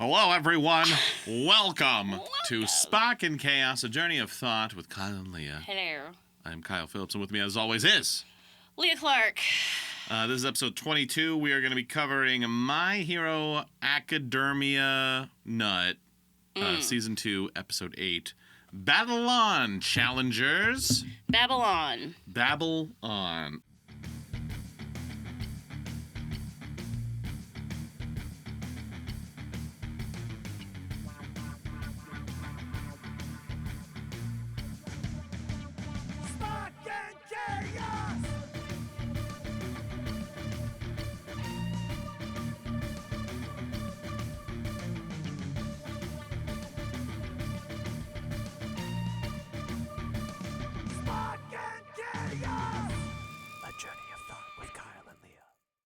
Hello, everyone. Welcome to Spock and Chaos, a journey of thought with Kyle and Leah. Hello. I'm Kyle Phillips, and with me, as always, is Leah Clark. This is episode 22. We are going to be covering My Hero Academia Nut, season 2, episode 8. Battle on, challengers. Babylon. Babble on.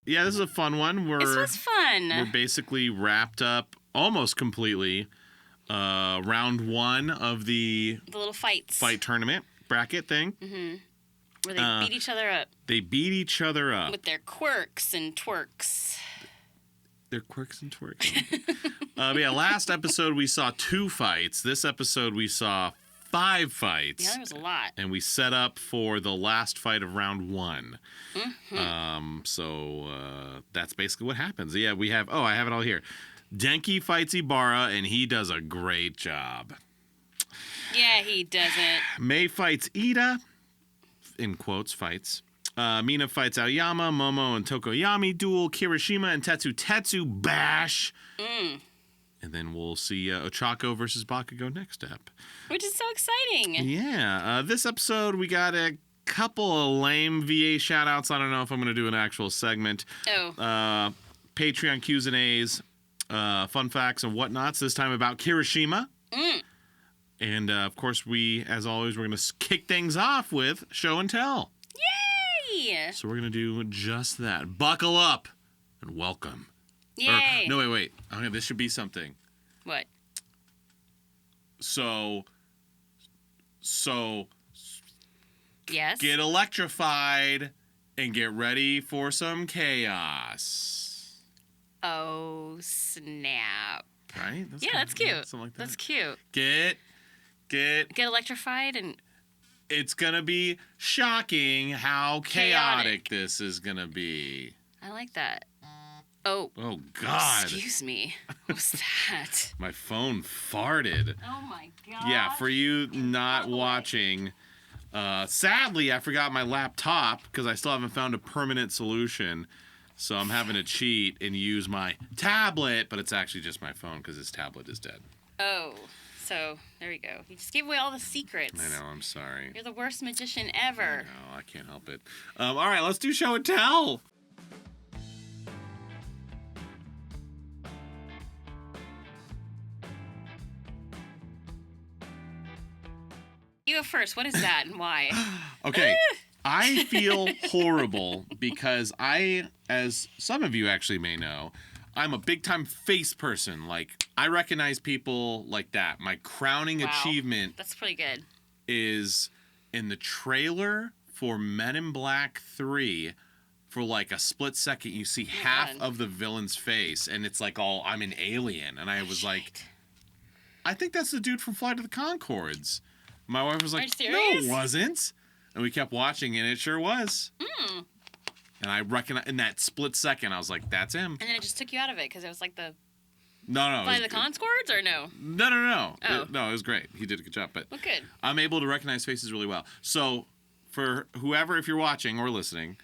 Yeah, this is a fun one. This was fun. We're basically wrapped up almost completely. Round 1 of the little fights. Fight tournament bracket thing. Mm-hmm. Where they beat each other up. They beat each other up. With their quirks and twerks. Their quirks and twerks. Yeah, last episode we saw 2 fights. This episode we saw 5 fights. Yeah, there was a lot. And we set up for the last fight of round 1. Mm-hmm. So that's basically what happens. Yeah, we have... Oh, I have it all here. Denki fights Ibarra, and he does a great job. Yeah, he doesn't. May fights Ida, in quotes, fights. Mina fights Aoyama, Momo and Tokoyami duel, Kirishima and Tetsu bash. And then we'll see Ochako versus Bakugo next up. Which is so exciting. Yeah. This episode, we got a couple of lame VA shout-outs. I don't know if I'm going to do an actual segment. Oh. Patreon Q's and A's, fun facts and whatnots, this time about Kirishima. And, of course, as always, we're going to kick things off with Show and Tell. Yay! So we're going to do just that. Buckle up and welcome. Yay! No, wait. Okay, this should be something. What? So, yes? get electrified and get ready for some chaos. Oh, snap. Right? That's cute. Something like that. That's cute. Get electrified and... It's going to be shocking how chaotic this is going to be. I like that. Oh. Oh, God. Excuse me. What was that? My phone farted. Oh, my God. Yeah, for you not watching, sadly, I forgot my laptop because I still haven't found a permanent solution. So I'm having to cheat and use my tablet, but it's actually just my phone because this tablet is dead. Oh, so there we go. You just gave away all the secrets. I know, I'm sorry. You're the worst magician ever. I know, I can't help it. All right, let's do Show and Tell. You go first. What is that and why? Okay. I feel horrible because as some of you actually may know, I'm a big-time face person. Like, I recognize people like that. My crowning achievement... That's pretty good. ...is in the trailer for Men in Black 3, for like a split second, you see half of the villain's face, and it's like I'm an alien. And I was like, I think that's the dude from Flight of the Conchords. My wife was like, no, it wasn't. And we kept watching, and it sure was. And I recognized in that split second, I was like, that's him. And then it just took you out of it because it was like the... No. Flight of the Conchords, or no? No. Oh. No, it was great. He did a good job. But well, good. I'm able to recognize faces really well. So for whoever, if you're watching or listening,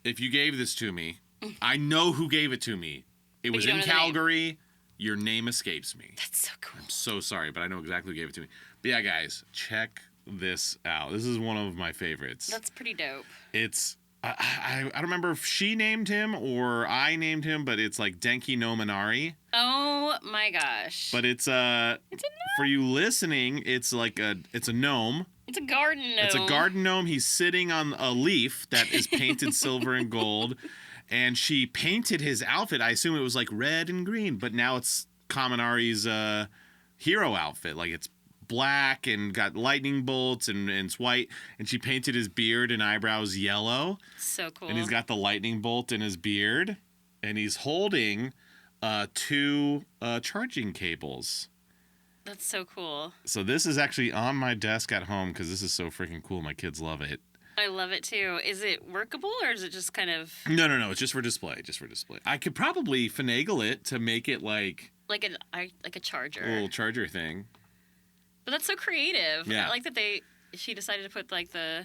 if you gave this to me, I know who gave it to me. It was in Calgary. Your name escapes me. That's so cool. I'm so sorry, but I know exactly who gave it to me. But yeah, guys, check this out. This is one of my favorites. That's pretty dope. It's... I don't remember if she named him or I named him, but it's like Denki no Minari. Oh my gosh. But it's a gnome. For you listening, it's a gnome. It's a garden gnome. It's a garden gnome. He's sitting on a leaf that is painted silver and gold. And she painted his outfit. I assume it was like red and green, but now it's Kaminari's hero outfit. Like it's black and got lightning bolts and it's white, and she painted his beard and eyebrows yellow. So cool. And he's got the lightning bolt in his beard, and he's holding 2 charging cables. That's so cool. So this is actually on my desk at home because this is so freaking cool. My kids love it. I love it too. Is it workable or is it just kind of No. It's just for display. I could probably finagle it to make it like a charger, a little charger thing. But that's so creative. Yeah. I like that she decided to put like the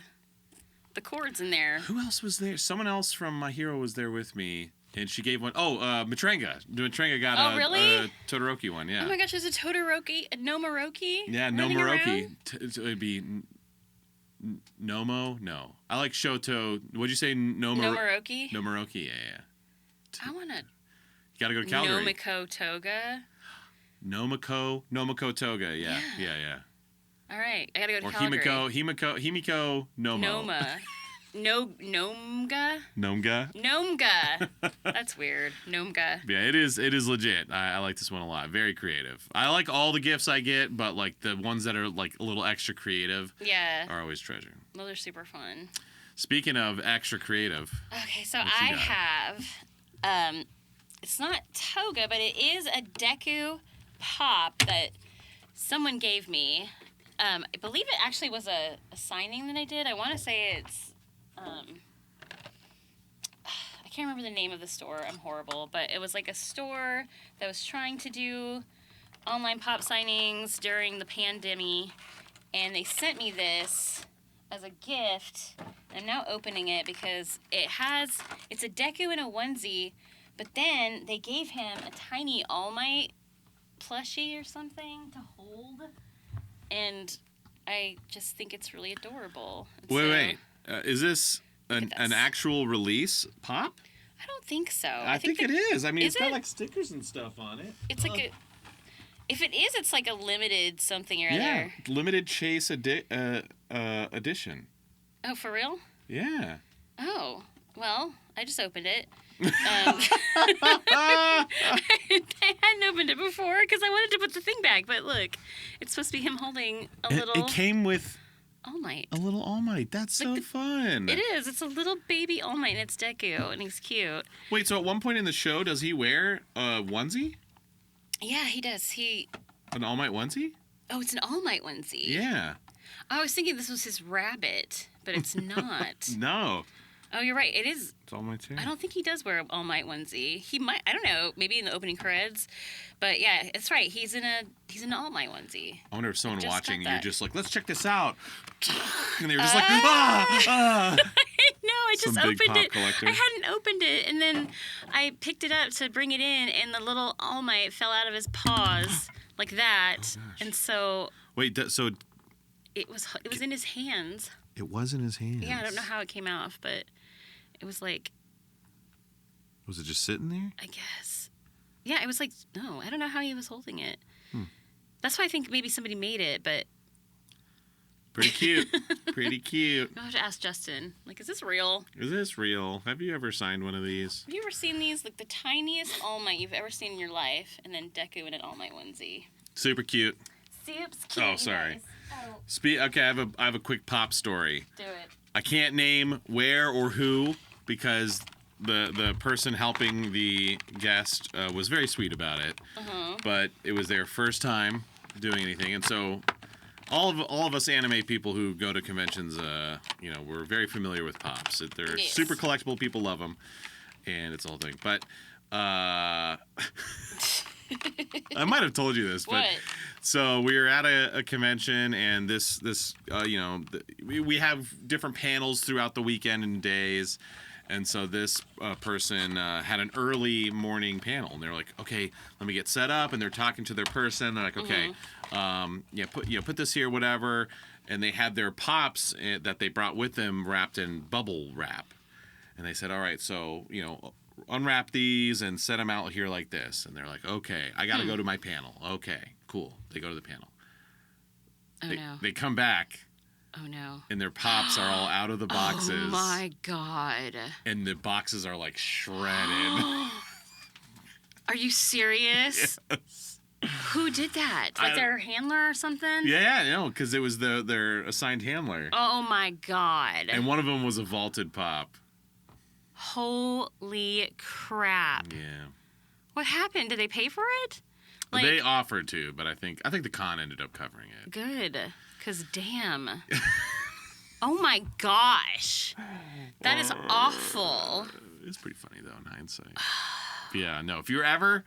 cords in there. Who else was there? Someone else from My Hero was there with me, and she gave one. Oh, Matrenga. Matrenga got really? a Todoroki one. Yeah. Oh my gosh, there's a Todoroki, a Nomoroki. Yeah, Nomoroki. It'd be Nomo. No, I like Shoto. What'd you say? Nomoroki. Nomoroki. Yeah. I wanna. You gotta go to Calgary. Nomiko Toga. Nomiko Toga. Yeah. All right, I gotta go to Or Calgary. Himiko Nomo. Noma. Nomga. Nomga. That's weird. Nomga. Yeah, it is legit. I like this one a lot. Very creative. I like all the gifts I get, but like the ones that are like a little extra creative are always treasure. Those are super fun. Speaking of extra creative. Okay, so I have it's not Toga, but it is a Deku pop that someone gave me. I believe it actually was a signing that I did. I want to say it's I can't remember the name of the store. I'm horrible, but it was like a store that was trying to do online pop signings during the pandemic, and they sent me this as a gift. I'm now opening it because it's a Deku in a onesie, but then they gave him a tiny All Might plushie or something to hold, and I just think it's really adorable. Wait. Is this an actual release pop? I don't think so. I think it is. I mean, it's got like stickers and stuff on it. It's like if it is, it's like a limited something or other. Yeah, limited chase edition. Oh, for real? Yeah. Oh, well, I just opened it. I hadn't opened it before because I wanted to put the thing back, but look, it's supposed to be him holding a little... It came with... All Might. A little All Might. That's so fun. It is. It's a little baby All Might, and it's Deku, and he's cute. Wait, so at one point in the show, does he wear a onesie? Yeah, he does. An All Might onesie? Oh, it's an All Might onesie. Yeah. I was thinking this was his rabbit, but it's not. No. Oh, you're right. It is. It's All Might too. I don't think he does wear an All Might onesie. He might. I don't know. Maybe in the opening credits. But yeah, it's right. He's in an All Might onesie. I wonder if someone watching, got that. you're just like, let's check this out. And they were just like, ah. No, I just Some big opened pop it. collector. I hadn't opened it, and then I picked it up to bring it in, and the little All Might fell out of his paws like that, and so. Wait, so. It was in his hands. It was in his hands. Yeah, I don't know how it came off, but it was like. Was it just sitting there? I guess. Yeah, it was like, no, I don't know how he was holding it. That's why I think maybe somebody made it, but. Pretty cute. Pretty cute. I'll have to ask Justin. Like, is this real? Is this real? Have you ever signed one of these? Have you ever seen these? Like, the tiniest All Might you've ever seen in your life, and then Deku in an All Might onesie. Super cute. Soup's cute. Oh, sorry. Oh. Okay, I have a quick pop story. Do it. I can't name where or who because the person helping the guest was very sweet about it. But it was their first time doing anything, and so all of us anime people who go to conventions, we're very familiar with pops. They're super collectible. People love them, and it's the whole thing. But I might have told you this, but What? so we were at a convention, and we have different panels throughout the weekend and days. And so this person had an early morning panel, and they're like, "Okay, let me get set up." And they're talking to their person. They're like, "Okay, put this here, whatever." And they had their pops that they brought with them wrapped in bubble wrap. And they said, "All right, so unwrap these and set them out here like this." And they're like, "Okay, I got to go to my panel." Okay, cool. They go to the panel. Oh, no. They come back. Oh, no. And their pops are all out of the boxes. Oh, my God. And the boxes are like shredded. Are you serious? Yes. Who did that? Like their handler or something? Yeah, no, because it was their assigned handler. Oh, my God. And one of them was a vaulted pop. Holy crap. Yeah. What happened? Did they pay for it? Like, They offered to, but I think the con ended up covering it. good. Because damn. Oh my gosh. That is awful. It's pretty funny though in hindsight. Yeah, no. If you ever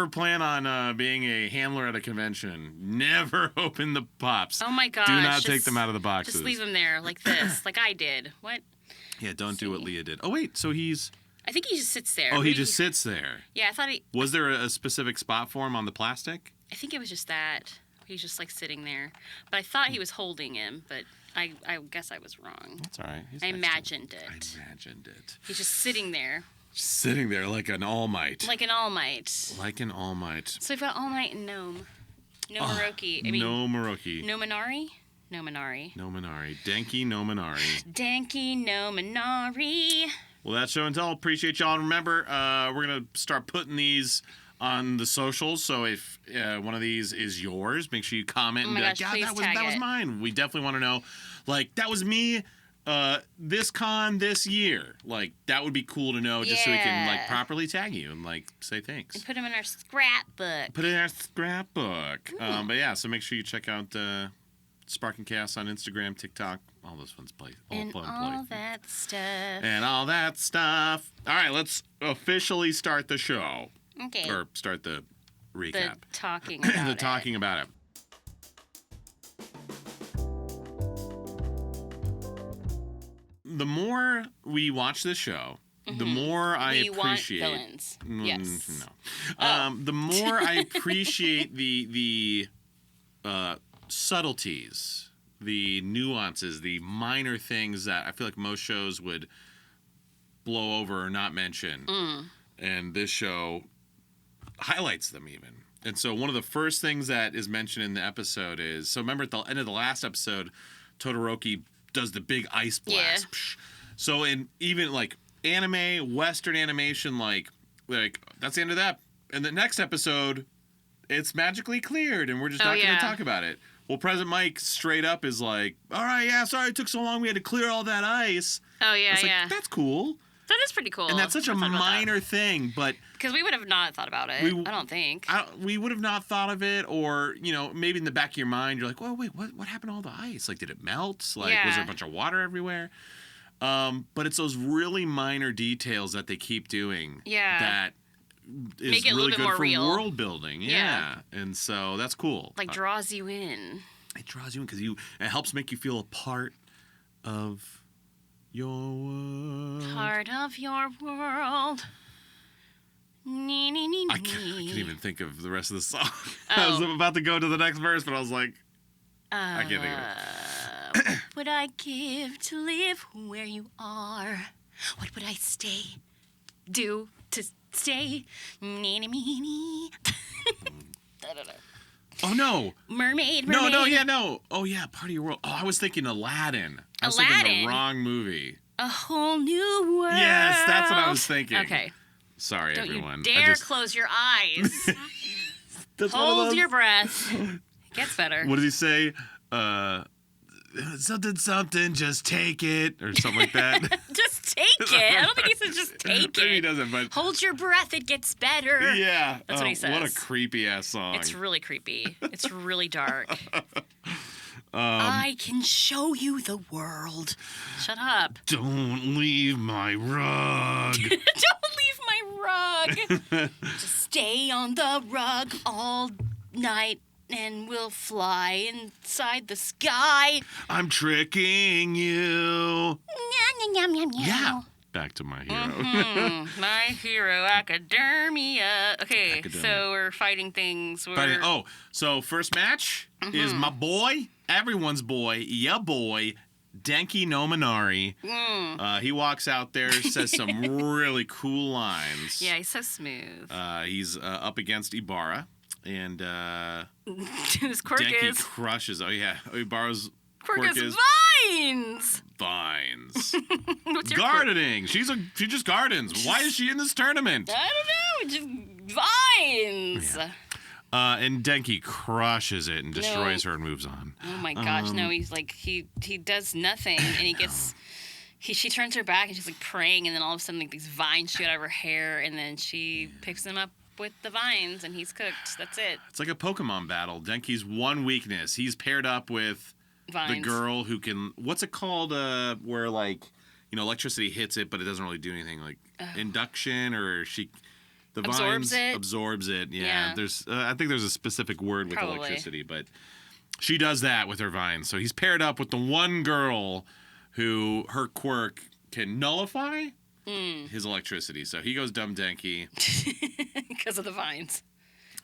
plan on being a handler at a convention, never open the pops. Oh my gosh. Do not take them out of the boxes. Just leave them there like this, like I did. What? Yeah, don't do what Leah did. Oh wait, so he's. I think he just sits there. Oh, he just sits there. Yeah, I thought he. Was there a specific spot for him on the plastic? I think it was just that. He's just like sitting there. But I thought he was holding him, but I guess I was wrong. That's all right. I imagined it. I imagined it. He's just sitting there. Just sitting there like an all might. Like an all might. Like an all might. So we've got all might and gnome. No Maroki. No Maroki. No Minari? No Minari. No Minari. Danky no Minari. Danky no Minari. Well, that's show and tell. Appreciate y'all. Remember, we're going to start putting these on the socials. So if one of these is yours, make sure you comment and be like, yeah, that was mine. We definitely want to know. Like, that was me this con this year. Like, that would be cool to know just so we can, like, properly tag you and, like, say thanks. And put them in our scrapbook. Put it in our scrapbook. But, yeah, so make sure you check out Spark and Chaos on Instagram, TikTok, all those fun places. And all that stuff. And all that stuff. All right, let's officially start the show. Okay. Or start the recap. The talking about the talking about it. The more we watch this show, the more I appreciate. Want villains. Yes. No. The more I appreciate the subtleties, the nuances, the minor things that I feel like most shows would blow over or not mention. And this show highlights them even. And so one of the first things that is mentioned in the episode is, so remember at the end of the last episode, Todoroki does the big ice blast. Yeah. So in even like anime, Western animation, like that's the end of that. And the next episode, it's magically cleared and we're just not going to talk about it. Well, President Mike straight up is like, all right, yeah, sorry it took so long. We had to clear all that ice. Oh, yeah, like, that's cool. That is pretty cool. And that's such a minor thing, but... Because we would have not thought about it, I don't think. We would have not thought of it, or, maybe in the back of your mind, you're like, well, wait, what happened to all the ice? Like, did it melt? Like, was there a bunch of water everywhere? But it's those really minor details that they keep doing that is make it really good for real. World building. Yeah. And so that's cool. Like, draws you in. It draws you in because it helps make you feel a part of your world. Part of your world. I can't even think of the rest of the song. I was about to go to the next verse, but I was like, I can't think of it. What would I give to live where you are? What would I do to stay? I don't know. Oh, no. Mermaid. No. Oh, yeah, Part of Your World. Oh, I was thinking Aladdin. I was thinking the wrong movie. A whole new world. Yes, that's what I was thinking. Okay. Sorry, everyone. Don't you dare close your eyes. Hold your breath. It gets better. What does he say? Something, just take it, or something like that. Just take it. I don't think he says just take it. He doesn't, but... Hold your breath, it gets better. Yeah. That's what he says. What a creepy-ass song. It's really creepy. It's really dark. I can show you the world. Shut up. Don't leave my rug. Don't leave my rug. Just stay on the rug all night. And we'll fly inside the sky. I'm tricking you. Yeah. Back to My Hero. My Hero Academia. Okay, so we're fighting things. So first match is my boy, everyone's boy, ya boy, Denki no Minari. He walks out there, says some really cool lines. Yeah, he's so smooth. He's up against Ibarra. And his quirk Denki crushes. Oh yeah, Ibarra's quirk is vines. Vines. What's your gardening. She just gardens. Why is she in this tournament? I don't know. Just vines. Yeah. And Denki crushes it and destroys her and moves on. Oh my gosh! No, he's like he does nothing and he gets she turns her back and she's like praying, and then all of a sudden like these vines shoot out of her hair, and then she picks him up with the vines, and he's cooked. That's it. It's like a Pokemon battle. Denki's one weakness. He's paired up with Vines. the girl who can. What's it called? Where like electricity hits it, but it doesn't really do anything. Like induction, or the Absorbs vines it? absorbs it. Yeah. Yeah. There's I think there's a specific word with Probably. electricity, but she does that with her vines. So he's paired up with the one girl who her quirk can nullify his electricity. So he goes dumb Denki because of the vines.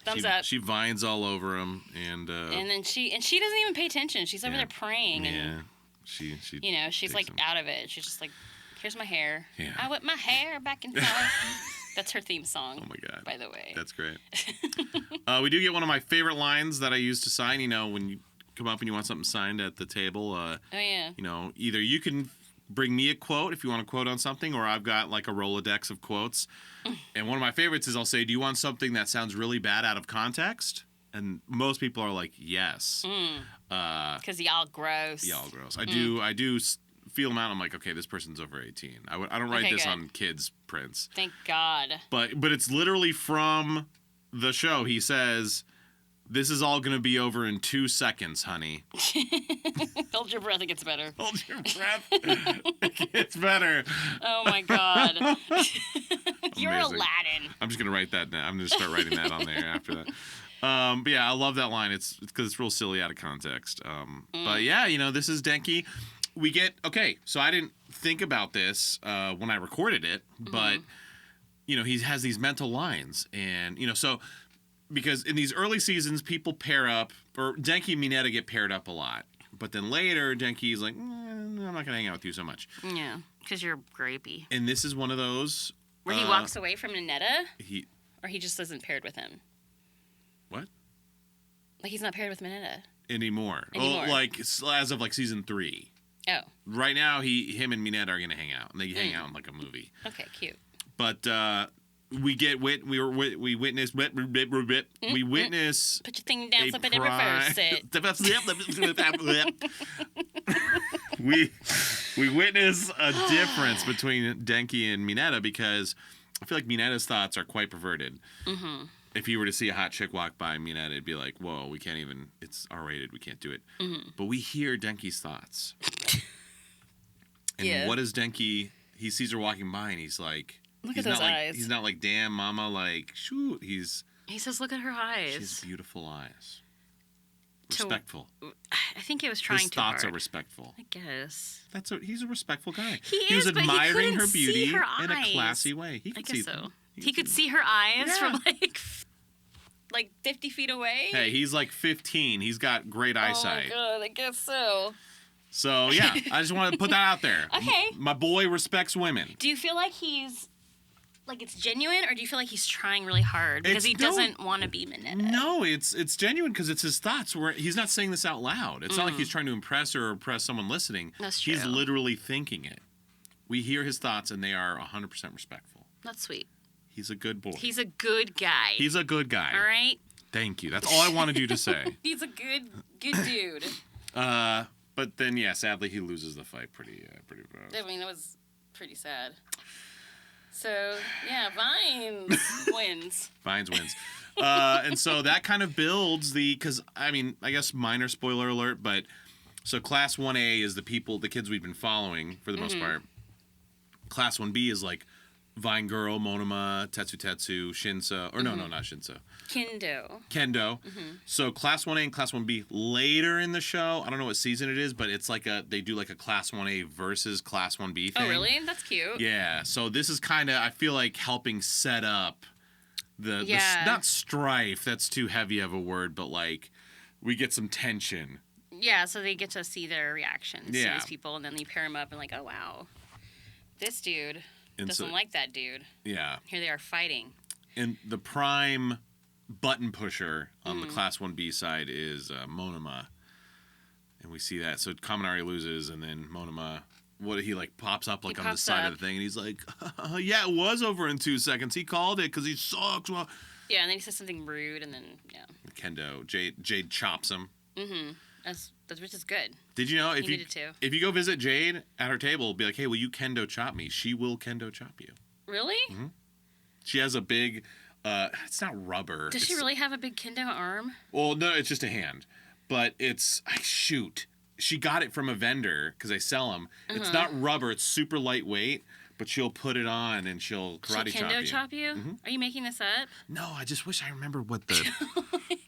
Thumbs up. She vines all over him, and then she doesn't even pay attention. She's over there praying, and she she's like out of it. She's just like, here's my hair. Yeah. I whip my hair back and forth. That's her theme song. Oh my god! By the way, that's great. We do get one of my favorite lines that I use to sign. When you come up and you want something signed at the table. Oh yeah. Either you can bring me a quote if you want a quote on something, or I've got like a Rolodex of quotes. And one of my favorites is I'll say, "Do you want something that sounds really bad out of context?" And most people are like, "Yes." Because y'all gross. Y'all gross. I do feel them out. I'm like, okay, this person's over 18. I don't write this on kids' prints. Thank God. But it's literally from the show. He says, "This is all going to be over in 2 seconds, honey." Hold your breath. It gets better. Hold your breath. It gets better. Oh my God. You're Amazing. Aladdin. I'm just going to write that down. I'm going to start writing that on there after that. But yeah, I love that line. It's because it's real silly out of context. But yeah, this is Denki. We get, so I didn't think about this when I recorded it, but, he has these mental lines. And, so because in these early seasons, people pair up, or Denki and Minetta get paired up a lot. But then later, Denki's like, I'm not going to hang out with you so much. Yeah, because you're grapey. And this is one of those. Where he walks away from Minetta? Or he just isn't paired with him? What? Like he's not paired with Minetta? Anymore. Well, like as of like season 3. Oh. Right now, him and Minetta are going to hang out. And they hang out in like a movie. Okay, cute. But we witness. We witness. Put your thing down, flip it, and reverse it. we witness a difference between Denki and Minetta because I feel like Minetta's thoughts are quite perverted. Mm-hmm. If you were to see a hot chick walk by Minetta, it'd be like, whoa, we can't even, it's R-rated, we can't do it. Mm-hmm. But we hear Denki's thoughts. And what is Denki, he sees her walking by and he's like, look at those eyes. He's not like, damn, mama, like, shoot. He says, look at her eyes. She has beautiful eyes. Respectful. I think he was trying His too hard. thoughts are respectful. I guess. He's a respectul guy. He was is, admiring but her beauty her in a classy way. He could see so. He could see her eyes from like 50 feet away. Hey, he's like 15. He's got great eyesight. Oh my God, I guess so. So yeah, I just want to put that out there. Okay. My boy respects women. Do you feel like it's genuine, or do you feel like he's trying really hard because he doesn't want to be Minetta? No, it's genuine because it's his thoughts. Where he's not saying this out loud. It's not like he's trying to impress or impress someone listening. That's true. He's literally thinking it. We hear his thoughts, and they are 100% respectful. That's sweet. He's a good boy. He's a good guy. He's a good guy. All right. Thank you. That's all I wanted you to say. He's a good dude. But then yeah, sadly he loses the fight pretty fast. I mean, it was pretty sad. So yeah, Vines wins. Vines wins. And so that kind of builds because I mean, I guess minor spoiler alert, but so Class 1A is the kids we've been following for the most part. Class 1B is like Vine Girl, Monoma, Tetsu, Shinsa, or no, not Shinsa. Kendo. Mm-hmm. So Class 1A and Class 1B later in the show, I don't know what season it is, but it's like they do like a Class 1A versus Class 1B thing. Oh, really? That's cute. Yeah. So this is kind of, I feel like, helping set up the not strife, that's too heavy of a word, but like we get some tension. Yeah, so they get to see their reactions to these people, and then they pair them up and like, oh, wow, this dude doesn't like that dude. Yeah. Here they are fighting. And the prime button pusher on the Class 1B side is Monoma. And we see that. So Kaminari loses, and then Monoma, he like pops up like on the side of the thing, and he's like, yeah, it was over in 2 seconds. He called it because he sucks. Well, yeah, and then he says something rude, and then, yeah. Kendo, Jade chops him. Mm-hmm. As which is good. Did you know You needed to. if you go visit Jade at her table, be like, hey, will you kendo chop me? She will kendo chop you. Really? Mm-hmm. She has a big, it's not rubber. Does she really have a big kendo arm? Well, no, it's just a hand. But she got it from a vendor because they sell them. It's not rubber. It's super lightweight. But she'll put it on and she'll karate chop you. Kendo chop you? Mm-hmm. Are you making this up? No, I just wish I remembered what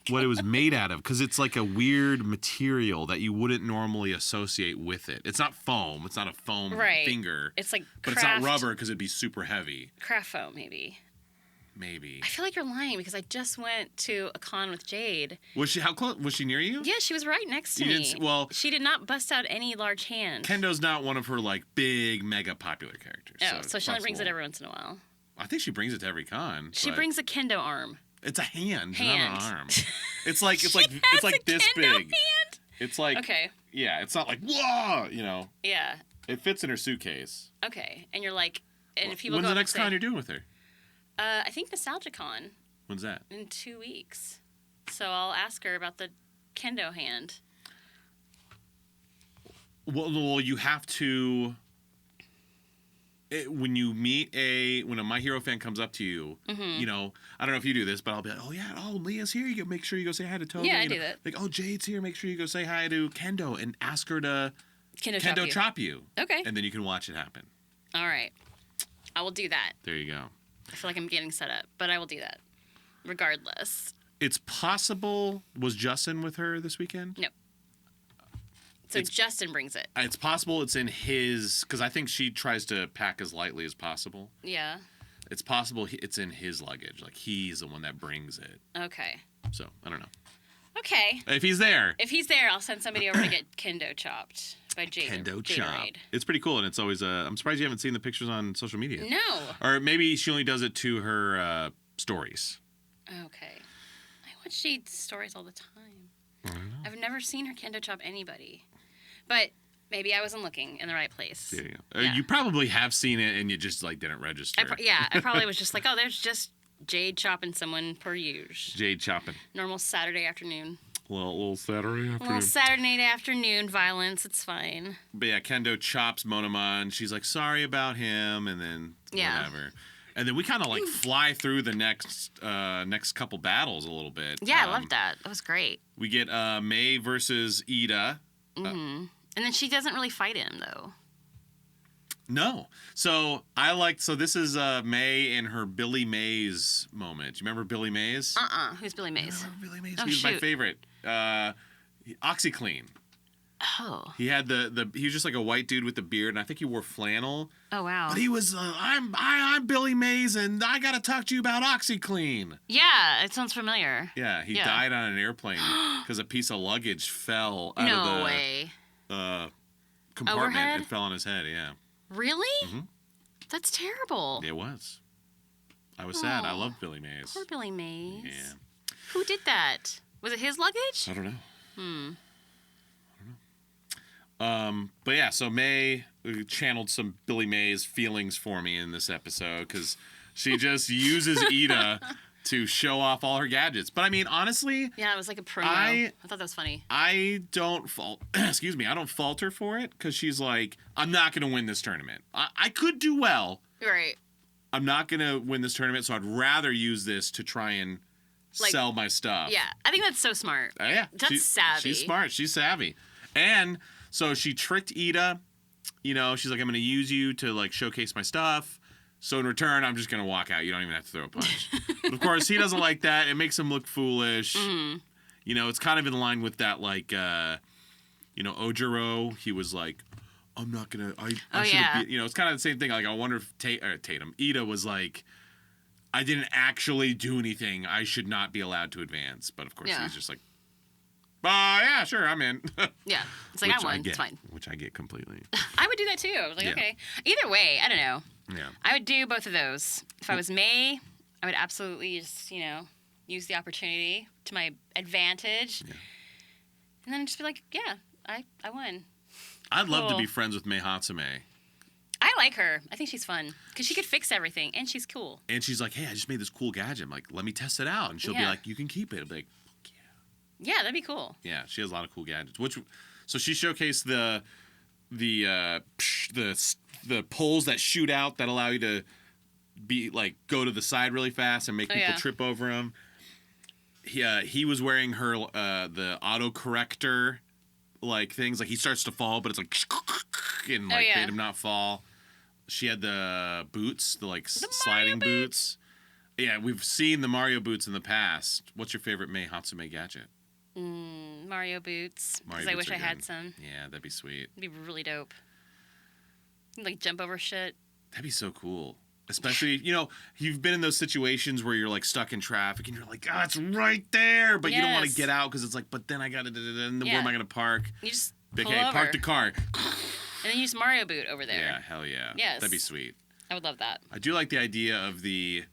what it was made out of, because it's like a weird material that you wouldn't normally associate with it. It's not foam. It's not a foam finger. It's like but it's not rubber because it'd be super heavy. Craft foam, maybe. Maybe. I feel like you're lying because I just went to a con with Jade. Was she how close? Was she near you? Yeah, she was right next to me. Well, she did not bust out any large hand. Kendo's not one of her like big, mega popular characters. Oh, so she only brings it every once in a while. I think she brings it to every con. She brings a kendo arm. It's a hand, not an arm. It's like this big. Hand? It's like yeah, it's not like whoa, you know. Yeah. It fits in her suitcase. Okay, and you're like, and if people when's go the next con you're doing with her? I think NostalgiaCon. When's that? In 2 weeks. So I'll ask her about the kendo hand. Well, you have to. When you meet when a My Hero fan comes up to you, you know, I don't know if you do this, but I'll be like, oh yeah, Leah's here. You make sure you go say hi to Toby. Yeah, I do that. Like, oh, Jade's here. Make sure you go say hi to Kendo and ask her to kendo chop you. Okay. And then you can watch it happen. All right. I will do that. There you go. I feel like I'm getting set up, but I will do that. Regardless. It's possible. Was Justin with her this weekend? No. So Justin brings it. It's possible it's in his, because I think she tries to pack as lightly as possible. Yeah. It's possible it's in his luggage. Like, he's the one that brings it. Okay. So, I don't know. Okay. If he's there. If he's there, I'll send somebody over to get kendo chopped by Jade. Kendo chop. It's pretty cool, and it's always I'm surprised you haven't seen the pictures on social media. No. Or maybe she only does it to her stories. Okay. I watch Jade's stories all the time. I've never seen her kendo chop anybody. But maybe I wasn't looking in the right place. Yeah. You probably have seen it, and you just like didn't register. I probably was just like, oh, there's just Jade chopping someone per usual. Jade chopping. Normal Saturday afternoon. Little Saturday afternoon. Little Saturday afternoon violence. It's fine. But yeah, Kendo chops Monomon. She's like, sorry about him, and then whatever. And then we kind of like fly through the next couple battles a little bit. Yeah, I loved that. That was great. We get May versus Ida. Mm-hmm. And then she doesn't really fight him, though. No. So this is May in her Billy Mays moment. Do you remember Billy Mays? Who's Billy Mays? Billy Mays. He was my favorite. OxyClean. Oh. He had he was just like a white dude with the beard, and I think he wore flannel. Oh wow. But he was I'm Billy Mays, and I gotta talk to you about OxyClean. Yeah, it sounds familiar. Yeah, he died on an airplane because a piece of luggage fell out of the compartment. Overhead? It fell on his head. Yeah. Really? Mm-hmm. That's terrible. It was. I was sad. I loved Billy Mays. Poor Billy Mays. Yeah. Who did that? Was it his luggage? I don't know. But yeah, so May channeled some Billy Mays feelings for me in this episode because she just uses Ida to show off all her gadgets. But I mean, honestly, yeah, it was like a promo. I thought that was funny. I don't I don't fault her for it because she's like, I'm not going to win this tournament. I could do well. Right. I'm not going to win this tournament, so I'd rather use this to try and sell my stuff. Yeah, I think that's so smart. Yeah, that's savvy. She's smart. She's savvy, and so she tricked Ida. You know, she's like, I'm going to use you to like showcase my stuff. So in return, I'm just going to walk out. You don't even have to throw a punch. But of course, he doesn't like that. It makes him look foolish. Mm-hmm. You know, it's kind of in line with that, like, Ojiro. He was like, I'm not going to, I should have, you know, it's kind of the same thing. Like, I wonder if Ida was like, I didn't actually do anything. I should not be allowed to advance. But of course, he's just like, yeah, sure, I'm in. Yeah. It's like, I won. It's fine. Which I get completely. I would do that too. I was like, okay. Either way, I don't know. Yeah. I would do both of those. If I was May, I would absolutely just, use the opportunity to my advantage. Yeah. And then just be like, yeah, I won. I'd love to be friends with May Hatsume. I like her. I think she's fun because she could fix everything, and she's cool. And she's like, hey, I just made this cool gadget. I'm like, let me test it out. And she'll be like, you can keep it. I'll be like, fuck Yeah, that'd be cool. Yeah, she has a lot of cool gadgets. So she showcased the poles that shoot out that allow you to go to the side really fast and make people trip over them. He was wearing her the autocorrector things, like he starts to fall, but it's like and made him not fall. She had the boots, the sliding boots. Yeah, we've seen the Mario boots in the past. What's your favorite Mei Hatsume gadget? Mario boots. Because I wish I had some. Yeah, that'd be sweet. It'd be really dope. Jump over shit. That'd be so cool. Especially, you've been in those situations where you're stuck in traffic and you're like, oh, it's right there, but you don't want to get out because it's like, but then I got to, where am I going to park? You just park the car. And then you just Mario boot over there. Yeah, hell yeah. Yes. That'd be sweet. I would love that. I do like the idea of the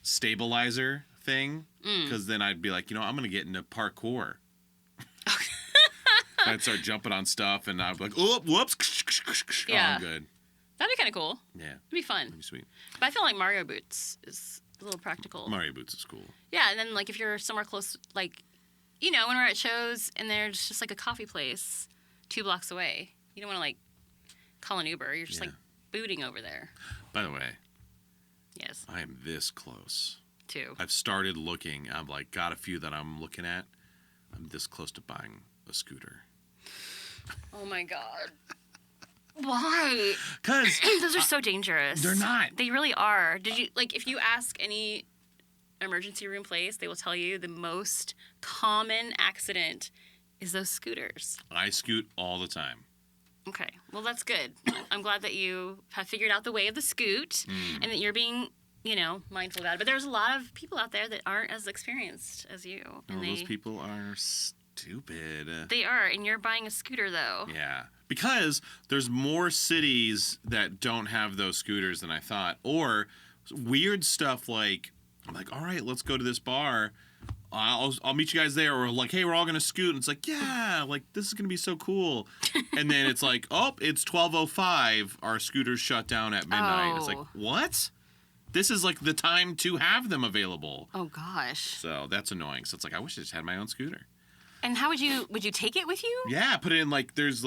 stabilizer thing, because then I'd be like, I'm going to get into parkour. I'd start jumping on stuff and I'd be like, oh, whoops. Yeah. Oh, I'm good. That'd be kind of cool. Yeah. It'd be fun. That'd be sweet. But I feel like Mario boots is a little practical. Mario boots is cool. Yeah, and then if you're somewhere close, when we're at shows and there's just a coffee place 2 blocks away, you don't want to call an Uber. You're just booting over there. By the way. Yes. I am this close. Too. I've started looking. I've got a few that I'm looking at. I'm this close to buying a scooter. Oh my God. Why? Because those are so dangerous. They're not. They really are. Did you if you ask any emergency room place, they will tell you the most common accident is those scooters. I scoot all the time. Okay. Well, that's good. I'm glad that you have figured out the way of the scoot and that you're being, mindful about it. But there's a lot of people out there that aren't as experienced as you. And those people are stupid. They are. And you're buying a scooter, though. Yeah. Because there's more cities that don't have those scooters than I thought. Or weird stuff I'm like, all right, let's go to this bar. I'll meet you guys there. Or hey, we're all going to scoot. And it's like, yeah, this is going to be so cool. And then it's like, oh, it's 12:05. Our scooter's shut down at midnight. Oh. It's like, what? This is the time to have them available. Oh, gosh. So that's annoying. So it's I wish I just had my own scooter. And how would you take it with you? Yeah, put it in there's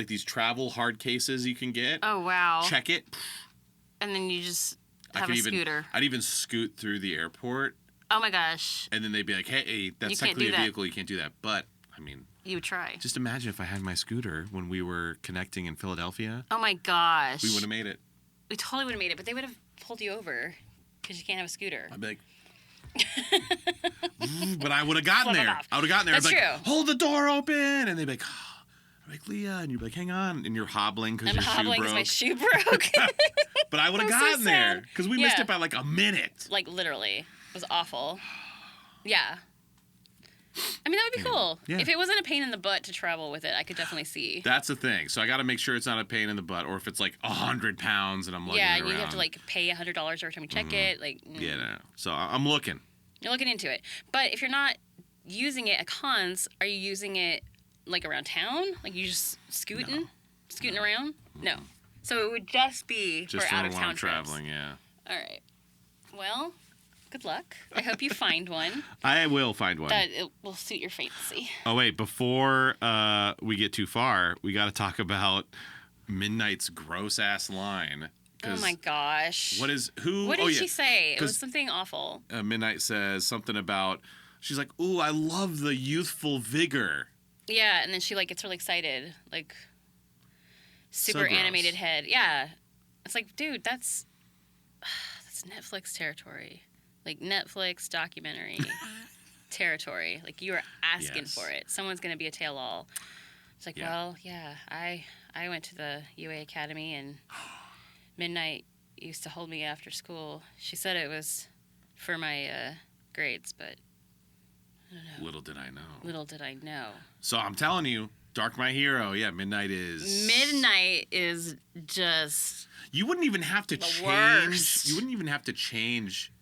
these travel hard cases you can get. Oh, wow. Check it. And then you just have a scooter. I'd even scoot through the airport. Oh, my gosh. And then they'd be like, hey, that's technically a vehicle. You can't do that. But, you would try. Just imagine if I had my scooter when we were connecting in Philadelphia. Oh, my gosh. We would have made it. We totally would have made it, but they would have pulled you over because you can't have a scooter. I'd be like... but I would have gotten there. I would have gotten there. That's I'd be true. Hold the door open. And they'd be like... I'm like, Leah, and you'd be like, hang on, and you're hobbling because your shoe broke. I'm hobbling because my shoe broke. But I would have gotten there because we missed it by a minute. Literally, it was awful. Yeah, that would be cool. Yeah. If it wasn't a pain in the butt to travel with it, I could definitely see. That's the thing. So I got to make sure it's not a pain in the butt, or if it's 100 pounds and I'm lugging it around. Yeah, you have to pay $100 every time you check it. Yeah, no. So I'm looking. You're looking into it, but if you're not using it at cons, are you using it? Around town? You just scooting around? No. So it would just be just for out of town traveling, yeah. All right. Well, good luck. I hope you find one. I will find one. That it will suit your fancy. Oh wait, before we get too far, we got to talk about Midnight's gross ass line. Oh my gosh. What did she say? It was something awful. Midnight says something about, she's like, ooh, I love the youthful vigor. Yeah, and then she gets really excited, super So animated head. Yeah, it's dude, that's Netflix territory, Netflix documentary territory. You are asking for it. Someone's gonna be a tell-all. It's well, yeah, I went to the UA Academy and Midnight used to hold me after school. She said it was for my grades, but. I don't know. Little did I know. So I'm telling you, Dark My Hero, yeah, Midnight is just you wouldn't even have to change. Worst. You wouldn't even have to change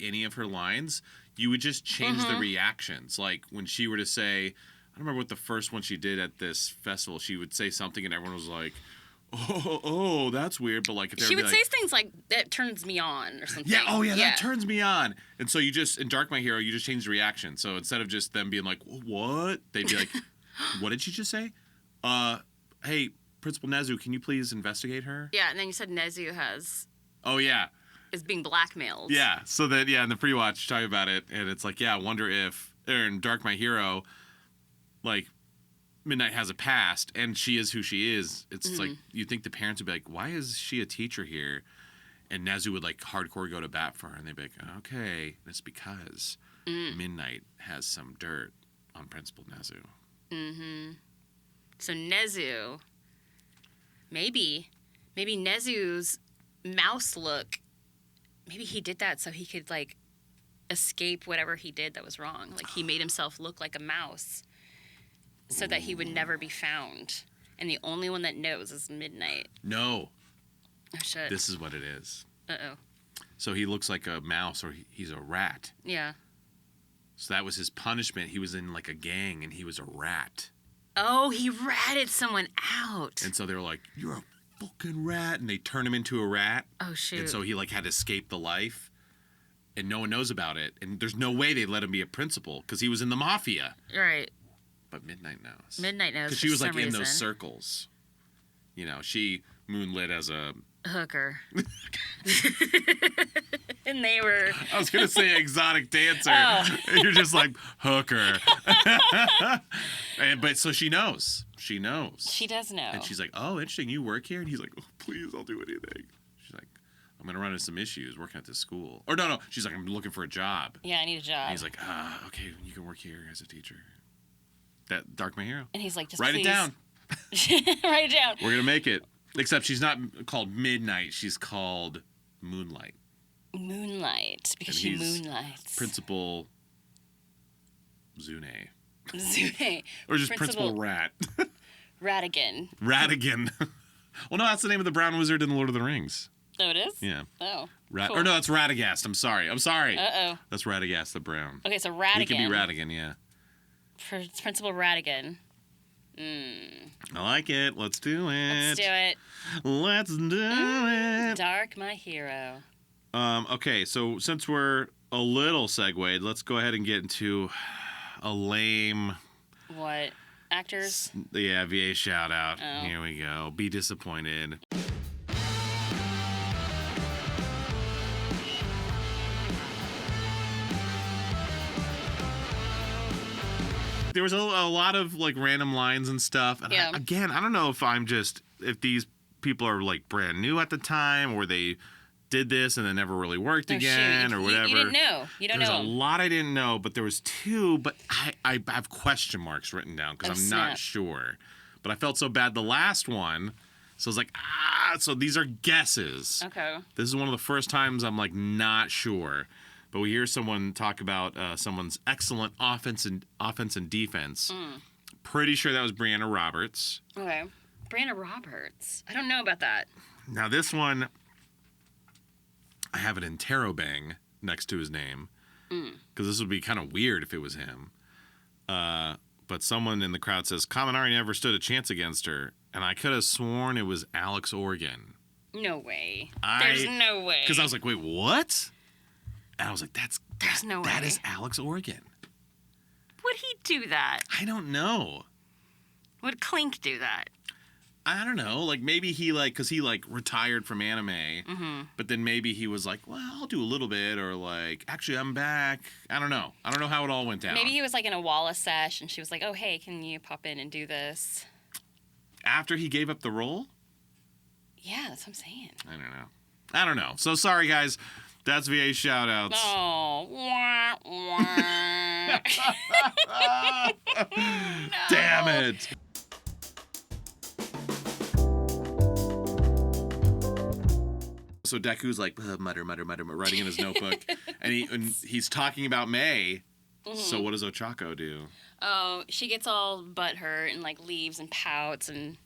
any of her lines. You would just change the reactions. When she were to say, I don't remember what the first one she did at this festival. She would say something and everyone was like, oh, that's weird. But like, if She would say things like, "That turns me on," or something. Yeah, oh yeah, that turns me on. And so you just, in Dark My Hero, you just change the reaction. So instead of just them being like, what? They'd be like, what did she just say? Hey, Principal Nezu, can you please investigate her? Yeah, and then you said Nezu Oh yeah. is being blackmailed. Yeah, so that, in the pre-watch, talk about it, and it's like, I wonder if, in Dark My Hero, like, Midnight has a past, and she is who she is. It's like, you'd think the parents would be like, why is she a teacher here? And Nezu would, like, hardcore go to bat for her, and they'd be like, okay, and it's because Midnight has some dirt on Principal Nezu. Mm-hmm. So Nezu, maybe Nezu's mouse look, maybe he did that so he could, like, escape whatever he did that was wrong. Like, he made himself look like a mouse so that he would never be found. And the only one that knows is Midnight. No. Oh, shit. This is what it is. Uh-oh. So he looks like a mouse, or he's a rat. Yeah. So that was his punishment. He was in, like, a gang, and he was a rat. Oh, he ratted someone out. And so they were like, you're a fucking rat. And they turn him into a rat. Oh, shoot. And so he, like, had to escape the life. And no one knows about it. And there's no way they'd let him be a principal, because he was in the mafia. Right. But Midnight knows. Midnight knows. Because she was, like, in those circles. You know, she moonlit as a hooker. And they were... I was going to say exotic dancer. Oh. You're just like, hooker. But so she knows. She knows. She does know. And she's like, oh, interesting. You work here? And he's like, oh, please, I'll do anything. She's like, I'm going to run into some issues working at this school. Or no. She's like, I'm looking for a job. Yeah, I need a job. And he's like, okay, you can work here as a teacher. That Dark My Hero. And he's like, just Write please. it down. Write it down. We're going to make it. Except she's not called Midnight. She's called Moonlight. Moonlight. Because And she he's moonlights. Principal Zune. Zune. Or just Principal Rat. Ratigan. Ratigan. Well, no, that's the name of the brown wizard in The Lord of the Rings. Oh, it is? Yeah. Oh. Cool. Or no, that's Radagast. I'm sorry. Uh-oh. That's Radagast the brown. Okay, so Ratigan. He can be Ratigan, yeah. Principal Ratigan. I like it. Let's do it. Let's do it. Let's do it. Dark My Hero. Okay, so since we're a little segued, let's go ahead and get into a lame... What? Actors? Yeah, VA shout out. Oh. Here we go. Be disappointed. There was a lot of like random lines and stuff. And Yeah. I don't know if these people are like brand new at the time, or they did this and then never really worked again, or whatever. You didn't know. You don't know. There's a lot I didn't know, but there was two, but I have question marks written down because I'm not sure. But I felt so bad the last one, so I was like, so these are guesses. Okay. This is one of the first times I'm like not sure. But we hear someone talk about someone's excellent offense and defense. Pretty sure that was Brianna Roberts. Okay. Brianna Roberts. I don't know about that. Now this one, I have an interrobang next to his name. Because this would be kind of weird if it was him. But someone in the crowd says, Kaminari never stood a chance against her. And I could have sworn it was Alex Organ. No way. There's no way. Because I was like, wait, what? And I was like, There's no way. That is Alex Organ. Would he do that? I don't know. Would Clink do that? I don't know. Like, maybe he, like, because he, like, retired from anime. But then maybe he was like, well, I'll do a little bit. Or, like, actually, I'm back. I don't know. I don't know how it all went down. Maybe he was, like, in a Wallace sesh, and she was like, oh, hey, can you pop in and do this? After he gave up the role? Yeah, that's what I'm saying. I don't know. So, sorry, guys. That's VA shout-outs. Oh. Wah, wah. Damn it. So Deku's like mutter, writing in his notebook, and he's talking about May. So what does Ochako do? Oh, she gets all butthurt and like leaves and pouts and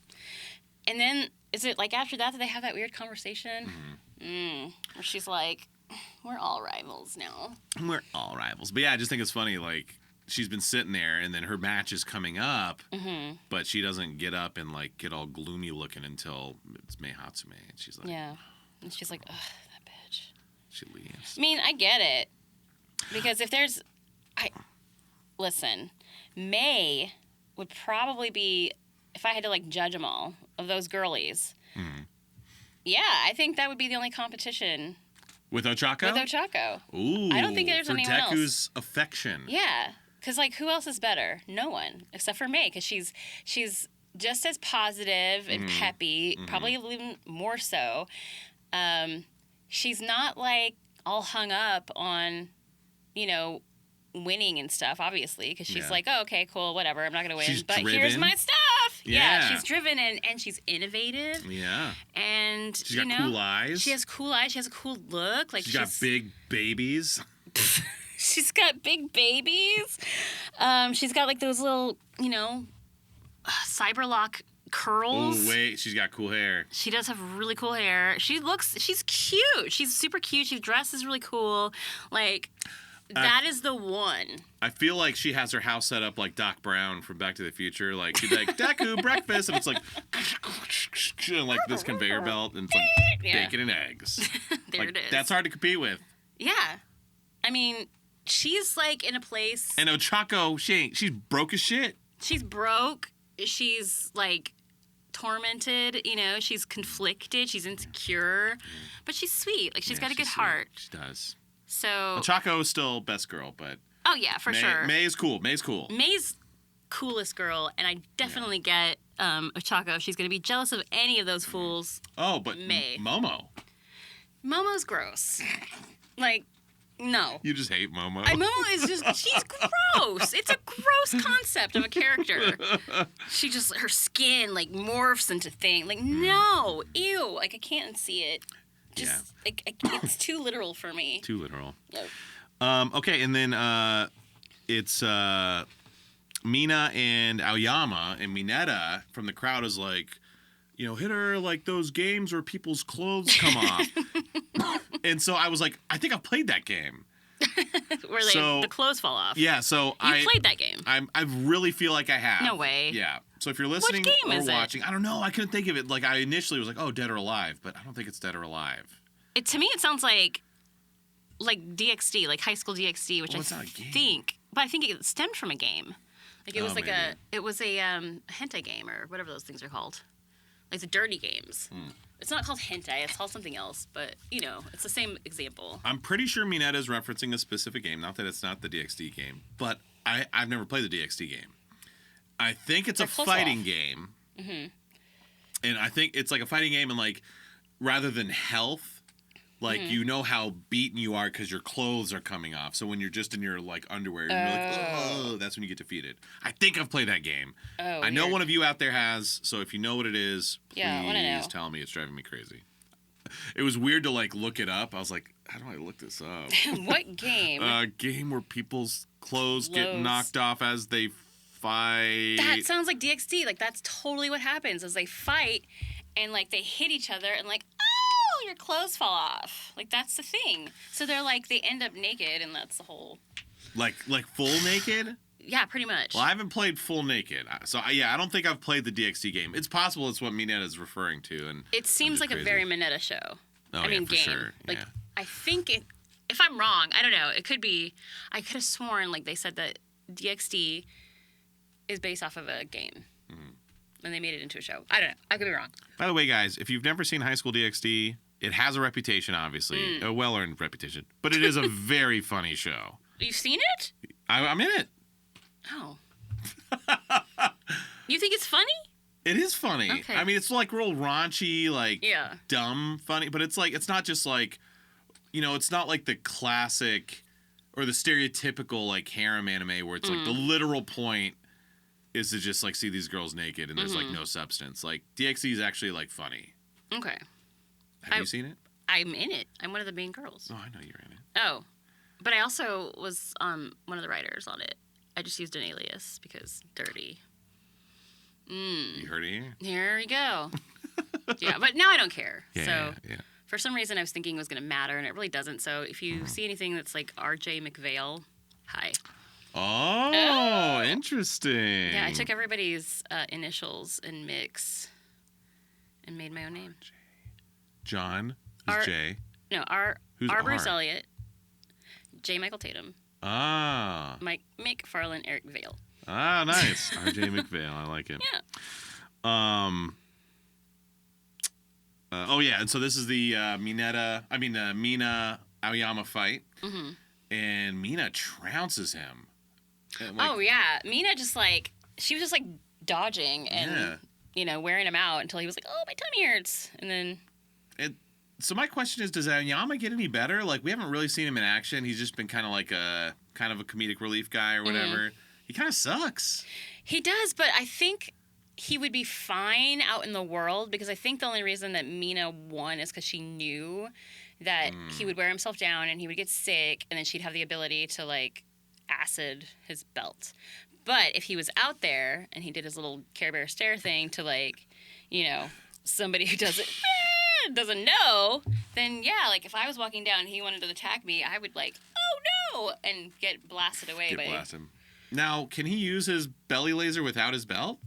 then is it like after that they have that weird conversation? Where she's like, we're all rivals now. We're all rivals. But yeah, I just think it's funny. Like she's been sitting there, and then her match is coming up, but she doesn't get up and like get all gloomy looking until it's Mei Hatsume, and she's like, yeah, and she's like, ugh, that bitch. she leaves. I mean, I get it, because if there's, listen, May would probably be, if I had to like judge them all of those girlies. Yeah, I think that would be the only competition. With Ochako? With Ochako. Ooh. I don't think there's anyone else. For Deku's affection. Yeah, because like who else is better? No one except for May, because she's just as positive and peppy, probably even more so. She's not like all hung up on, winning and stuff, obviously, because she's like, oh, okay, cool, whatever, I'm not gonna win, but driven. Here's my stuff. Yeah. She's driven and she's innovative. Yeah. And she's got cool eyes. She has cool eyes. She has a cool look. Like she's got big babies. She's got big babies. She's got like those little, cyberlock curls. Oh wait, she's got cool hair. She does have really cool hair. She's cute. She's super cute. She dresses really cool. Like, that is the one. I feel like she has her house set up like Doc Brown from Back to the Future. Like, she's like, Deku, breakfast. And it's like, like this conveyor belt. And it's like bacon and eggs. There it is. That's hard to compete with. Yeah. I mean, she's like in a place. And Ochako, she's broke as shit. She's broke. She's like tormented, she's conflicted, she's insecure, but she's sweet. Like, she's got a good heart. She does. So Ochako is still best girl, but oh yeah, for sure. May is cool. May's coolest girl, and I definitely get Ochako. She's gonna be jealous of any of those fools. Oh, but May. Momo's gross. Like, no. You just hate Momo. Momo is she's gross. It's a gross concept of a character. Her skin, like, morphs into thing. Like, no. Ew. Like, I can't see it. It's too literal for me. Too literal. Yep. Okay, and then it's Mina and Aoyama, and Mineta from the crowd is like, hit her like those games where people's clothes come off. And so I was like, I think I've played that game. Where the clothes fall off. Yeah, so I played that game. I really feel like I have. No way. Yeah. So if you're listening or watching, I don't know. I couldn't think of it. Like, I initially was like, oh, Dead or Alive, but I don't think it's Dead or Alive. To me, it sounds like DxD, like High School DxD, which but I think it stemmed from a game. Like, it was like maybe. it was a hentai game or whatever those things are called. Like the dirty games. It's not called hentai. It's called something else, but, it's the same example. I'm pretty sure Mineta's referencing a specific game. Not that it's not the DxD game, but I've never played the DxD game. I think it's a fighting game. Mm-hmm. And I think it's like a fighting game, and like, rather than health, like, how beaten you are because your clothes are coming off. So when you're just in your, like, underwear, you're like, oh, that's when you get defeated. I think I've played that game. Oh, I know one of you out there has, so if you know what it is, I wanna know. please tell me. It's driving me crazy. It was weird to, like, look it up. I was like, how do I look this up? What game? A game where people's clothes get knocked off as they fight. That sounds like DxD. Like, that's totally what happens is they fight and, like, they hit each other and, like, your clothes fall off. Like, that's the thing. So they're like, they end up naked, and that's the whole... Like full naked? Yeah, pretty much. Well, I haven't played full naked. So, I don't think I've played the DxD game. It's possible it's what Mineta is referring to. And it seems like a very Mineta show. Oh, game. Sure. Like, I think if I'm wrong, I don't know. It could be... I could have sworn, like, they said that DxD is based off of a game. And they made it into a show. I don't know. I could be wrong. By the way, guys, if you've never seen High School DxD... It has a reputation, obviously, a well-earned reputation, but it is a very funny show. You've seen it? I'm in it. Oh. You think it's funny? It is funny. Okay. I mean, it's like real raunchy, like dumb funny, but it's not just like, it's not like the classic or the stereotypical like harem anime where it's like the literal point is to just like see these girls naked and there's like no substance. Like, DxD is actually like funny. Okay. Have you seen it? I'm in it. I'm one of the main girls. Oh, I know you're in it. Oh. But I also was one of the writers on it. I just used an alias because dirty. You heard it here? Here we go. Yeah, but now I don't care. Yeah. For some reason I was thinking it was going to matter, and it really doesn't. So if you see anything that's like R.J. McVale, hi. Oh, interesting. Yeah, I took everybody's initials and mix and made my own name. John is J. No, Who's Bruce R? Elliott, J. Michael Tatum, Ah. Mike McFarlane, Eric Vale. Ah, nice. R.J. McVale. I like it. Yeah. Oh yeah, and so this is the Mina Aoyama fight, and Mina trounces him. And, oh yeah, Mina she was just like dodging and wearing him out until he was like, oh, my tummy hurts, and then. So my question is, does Aoyama get any better? Like, we haven't really seen him in action. He's just been kind of like a comedic relief guy or whatever. He kind of sucks. He does, but I think he would be fine out in the world, because I think the only reason that Mina won is because she knew that he would wear himself down and he would get sick, and then she'd have the ability to like acid his belt. But if he was out there and he did his little Care Bear stare thing to like, somebody who doesn't know, then yeah, like if I was walking down and he wanted to attack me, I would like, oh no, and get blasted away. Blasted. Now, can he use his belly laser without his belt?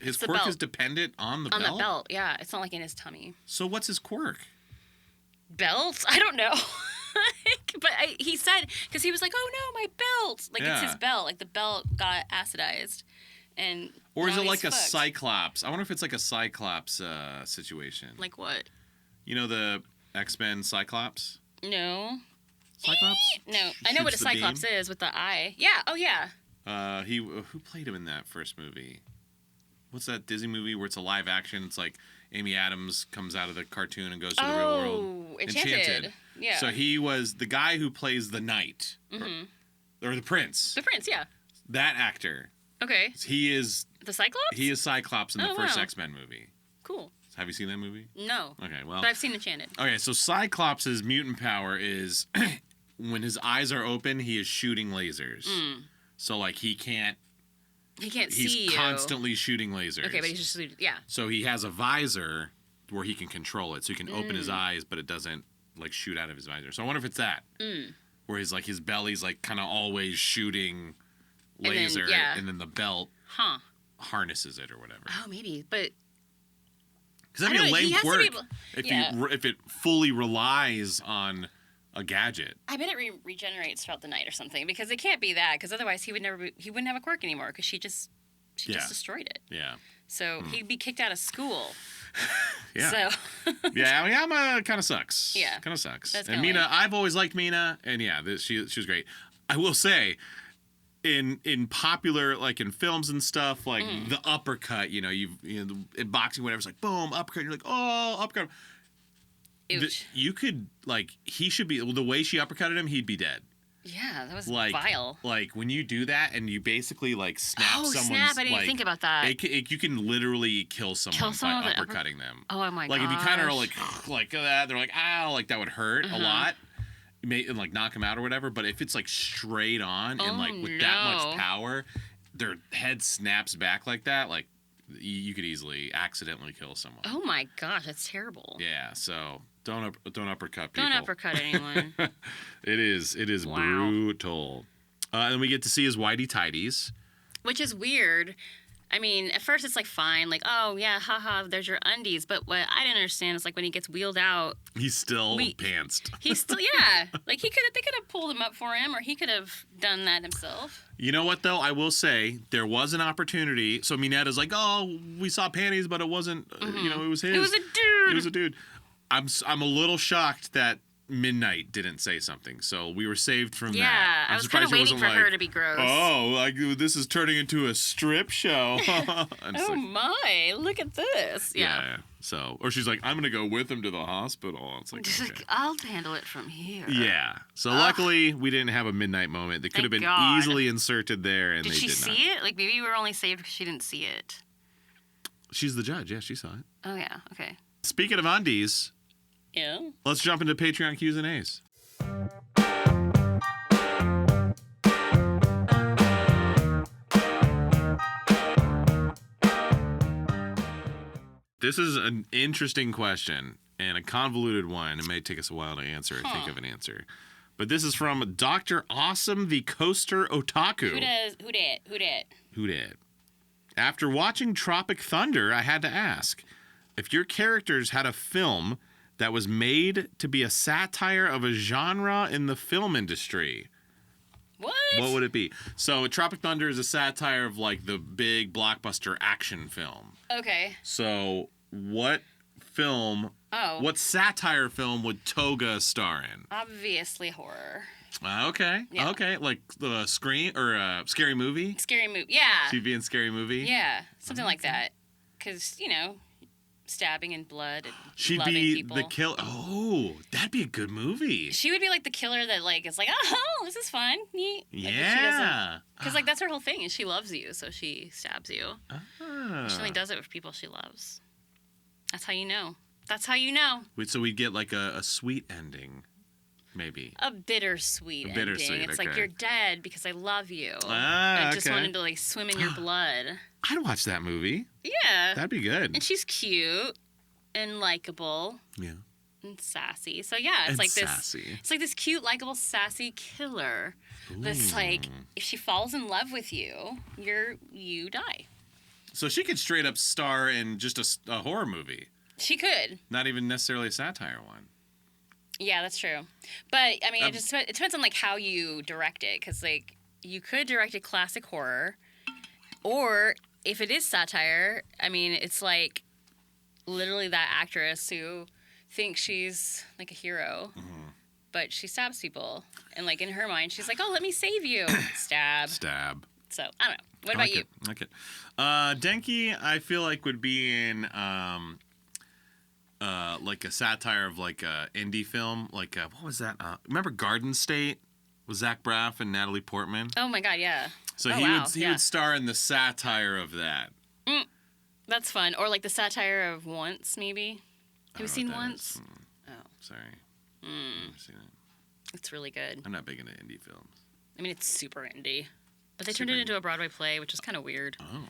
His quirk is dependent on the belt? On the belt, yeah. It's not like in his tummy. So what's his quirk? Belt? I don't know. But he said, because he was like, oh no, my belt. Like, it's his belt. Like, the belt got acidized. Or is it like a Cyclops? I wonder if it's like a Cyclops situation. Like what? You know the X-Men Cyclops? No. Cyclops? No. I know what a Cyclops is with the eye. Yeah. Oh, yeah. Who played him in that first movie? What's that Disney movie where it's a live action? It's like Amy Adams comes out of the cartoon and goes to the real world. Oh, Enchanted. Yeah. So he was the guy who plays the knight. Or the prince. The prince, yeah. That actor. Okay. He is... The Cyclops? He is Cyclops in the first X-Men movie. Cool. Have you seen that movie? No. Okay, well... But I've seen Enchanted. Okay, so Cyclops' mutant power is... when his eyes are open, he is shooting lasers. So, like, he can't see you. He's constantly shooting lasers. Okay, but he's just... Yeah. So he has a visor where he can control it. So he can open his eyes, but it doesn't, like, shoot out of his visor. So I wonder if it's that. Where he's, like, his belly's, like, kind of always shooting laser, and then the belt harnesses it or whatever. Oh, maybe, but... Because that'd be a lame quirk if it fully relies on a gadget. I bet it regenerates throughout the night or something, because it can't be that, because otherwise he wouldn't have a quirk anymore, because she just destroyed it. Yeah. So he'd be kicked out of school. Yeah. So. Yeah, Aoyama kind of sucks. Yeah. Kind of sucks. That's and Mina, I've always liked Mina, and yeah, she was great. I will say, in popular, like in films and stuff, like the uppercut, in boxing, whatever, it's like boom, uppercut, and you're like, oh, uppercut. You could, like, he should be, the way she uppercutted him, he'd be dead. Yeah, that was vile. Like, when you do that and you basically, like, snap someone's... Oh, snap, I didn't think about that. You can literally kill someone by uppercutting them. Oh, my god. Like, if you kind of are like that, they're like, ow, like, that would hurt a lot. And, like, knock them out or whatever. But if it's, like, straight on and, like, with that much power, their head snaps back like that, like, you could easily accidentally kill someone. Oh, my gosh, that's terrible. Yeah, so... Don't uppercut people. Don't uppercut anyone. It is brutal. And we get to see his whitey tidies. Which is weird. I mean, at first it's like fine, like, oh yeah, haha, there's your undies. But what I didn't understand is like when he gets wheeled out, he's still pantsed. He's still like they could have pulled him up for him, or he could have done that himself. You know what though? I will say there was an opportunity. So Minetta's like, oh, we saw panties, but it wasn't. It was his. It was a dude. It was a dude. I'm a little shocked that Midnight didn't say something, so we were saved from that. Yeah, I was kind of waiting for her to be gross. Oh, like this is turning into a strip show. Oh my, look at this. Yeah. So, or she's like, I'm gonna go with him to the hospital. It's like, okay. I'll handle it from here. Yeah. So luckily we didn't have a Midnight moment. They could have been easily inserted there, and did they she did not. see it? Like maybe we were only saved because she didn't see it. She's the judge. Yeah, she saw it. Oh yeah. Okay. Speaking of undies. Yeah. Let's jump into Patreon Q's and A's. This is an interesting question and a convoluted one. It may take us a while to answer or think of an answer. But this is from Dr. Awesome the Coaster Otaku. Who dat? After watching Tropic Thunder, I had to ask, if your characters had a film that was made to be a satire of a genre in the film industry, what would it be? So Tropic Thunder is a satire of like the big blockbuster action film. Okay. So what satire film would Toga star in? Obviously horror. Okay. Yeah. Okay. Like the Scream or Scary Movie? Scary Movie. Yeah. She'd be in Scary Movie? Yeah. Something like that. Because, stabbing and blood and She'd loving be people. the killer. Oh, that'd be a good movie. She would be like the killer that like is like, oh, this is fun. Neat. Yeah. Because like that's her whole thing is she loves you, so she stabs you. Ah. She only does it with people she loves. That's how you know. That's how you know. So we'd get like a sweet ending, maybe. A bittersweet ending. It's like okay. you're dead because I love you. Ah, I just okay. wanted to like swim in your blood. I'd watch that movie. Yeah. That'd be good. And she's cute and likable. Yeah. And sassy. So yeah, it's like sassy. this. It's like this cute, likable, sassy killer. That's like, if she falls in love with you, you die. So she could straight up star in just a horror movie. She could. Not even necessarily a satire one. Yeah, that's true. But I mean, it depends on like how you direct it, because like you could direct a classic horror, or if it is satire, I mean, it's like literally that actress who thinks she's like a hero, but she stabs people, and like in her mind, she's like, "Oh, let me save you." Stab. So I don't know. What about you? Okay. Denki, I feel like would be in like a satire of like a indie film, like what was that? Remember Garden State with Zach Braff and Natalie Portman? Oh my God, yeah. So he would star in the satire of that. That's fun. Or like the satire of Once, maybe. Have you seen Once? Oh, sorry. I've never seen it. It's really good. I'm not big into indie films. I mean, it's super indie, but they turned it into a Broadway play, which is kind of weird. Oh.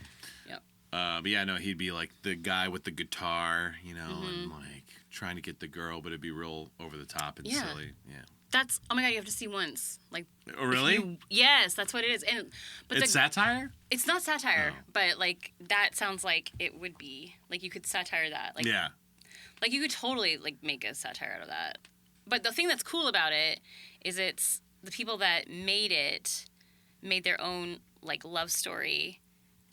Yep. But yeah, no, he'd be like the guy with the guitar, and like trying to get the girl, but it'd be real over the top and silly. Yeah. That's, oh my God, you have to see Once. Like. Oh, really? Yes, that's what it is. But it's satire? It's not satire, but like that sounds like it would be. Like you could satire that. Like, yeah. Like you could totally like make a satire out of that. But the thing that's cool about it is it's the people that made it made their own like love story,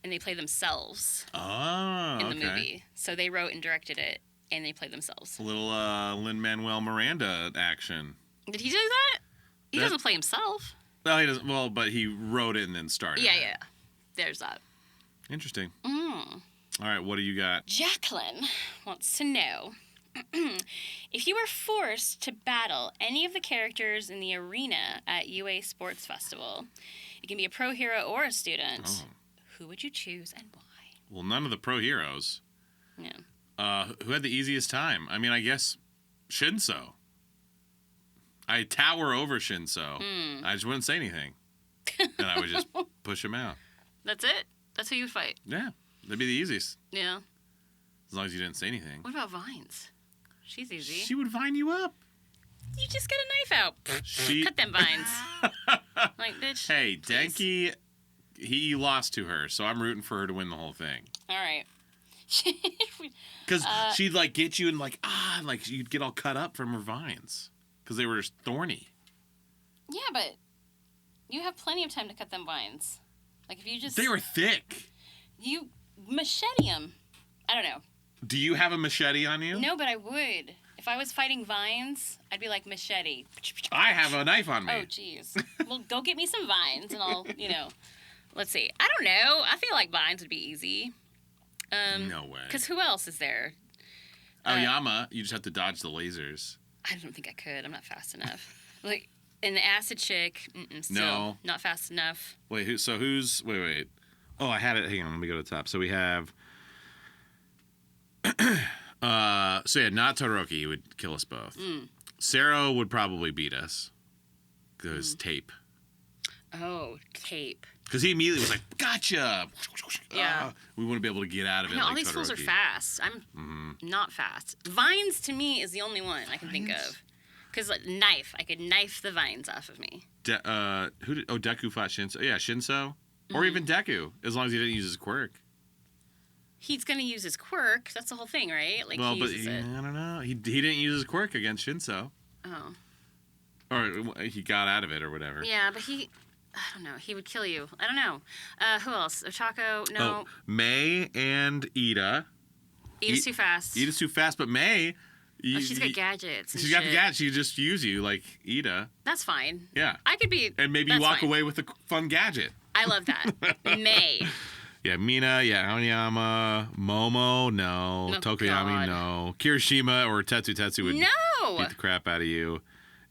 and they play themselves in the movie. So they wrote and directed it, and they play themselves. A little Lin-Manuel Miranda action. Did he do that? He doesn't play himself. Well, he doesn't. Well, but he wrote it and then started. Yeah. There's that. Interesting. All right, what do you got? Jacqueline wants to know if you were forced to battle any of the characters in the arena at UA Sports Festival. It can be a pro hero or a student. Who would you choose and why? Well, none of the pro heroes. Yeah. Who had the easiest time? I mean, I guess Shinso. I tower over Shinso. I just wouldn't say anything. And I would just push him out. That's it? That's who you would fight? Yeah. That'd be the easiest. Yeah. As long as you didn't say anything. What about Vines? She's easy. She would vine you up. You just get a knife out. Cut them vines. Like, bitch. Hey, Denki, he lost to her, so I'm rooting for her to win the whole thing. All right. Because she'd, like, get you and, like you'd get all cut up from her vines. Because they were just thorny. Yeah, but you have plenty of time to cut them vines. Like, if you just... They were thick. You machete them. I don't know. Do you have a machete on you? No, but I would. If I was fighting vines, I'd be like, machete. I have a knife on me. Oh, jeez. Well, go get me some vines, and I'll, Let's see. I don't know. I feel like vines would be easy. No way. Because who else is there? Aoyama, you just have to dodge the lasers. I don't think I could. I'm not fast enough. Like, and the acid chick, still not fast enough. Wait, who's... Wait. Oh, I had it. Hang on, let me go to the top. So we have... not Todoroki. He would kill us both. Sero would probably beat us. Because tape. Oh, tape. Because he immediately was like, gotcha! Yeah. We wouldn't be able to get out of it. No, like all these Todoroki. fools are fast. I'm not fast. Vines, to me, is the only one I can think of. Because knife. I could knife the vines off of me. Deku fought Shinso. Yeah, Shinso. Or even Deku, as long as he didn't use his quirk. He's going to use his quirk. That's the whole thing, right? Like, Well, he uses it. I don't know. He didn't use his quirk against Shinso. Oh. Or he got out of it or whatever. Yeah, but I don't know. He would kill you. I don't know. Who else? Ochako? No. Oh, May and Ida. Ida's too fast. Ida's too fast, but May... she's got gadgets. She's got the gadgets. She just use you like Ida. That's fine. Yeah. I could be... And maybe you walk away with a fun gadget. I love that. May. Yeah, Mina, yeah, Aoniyama, Momo, no. Tokoyami, no. Kirishima or Tetsu would beat the crap out of you.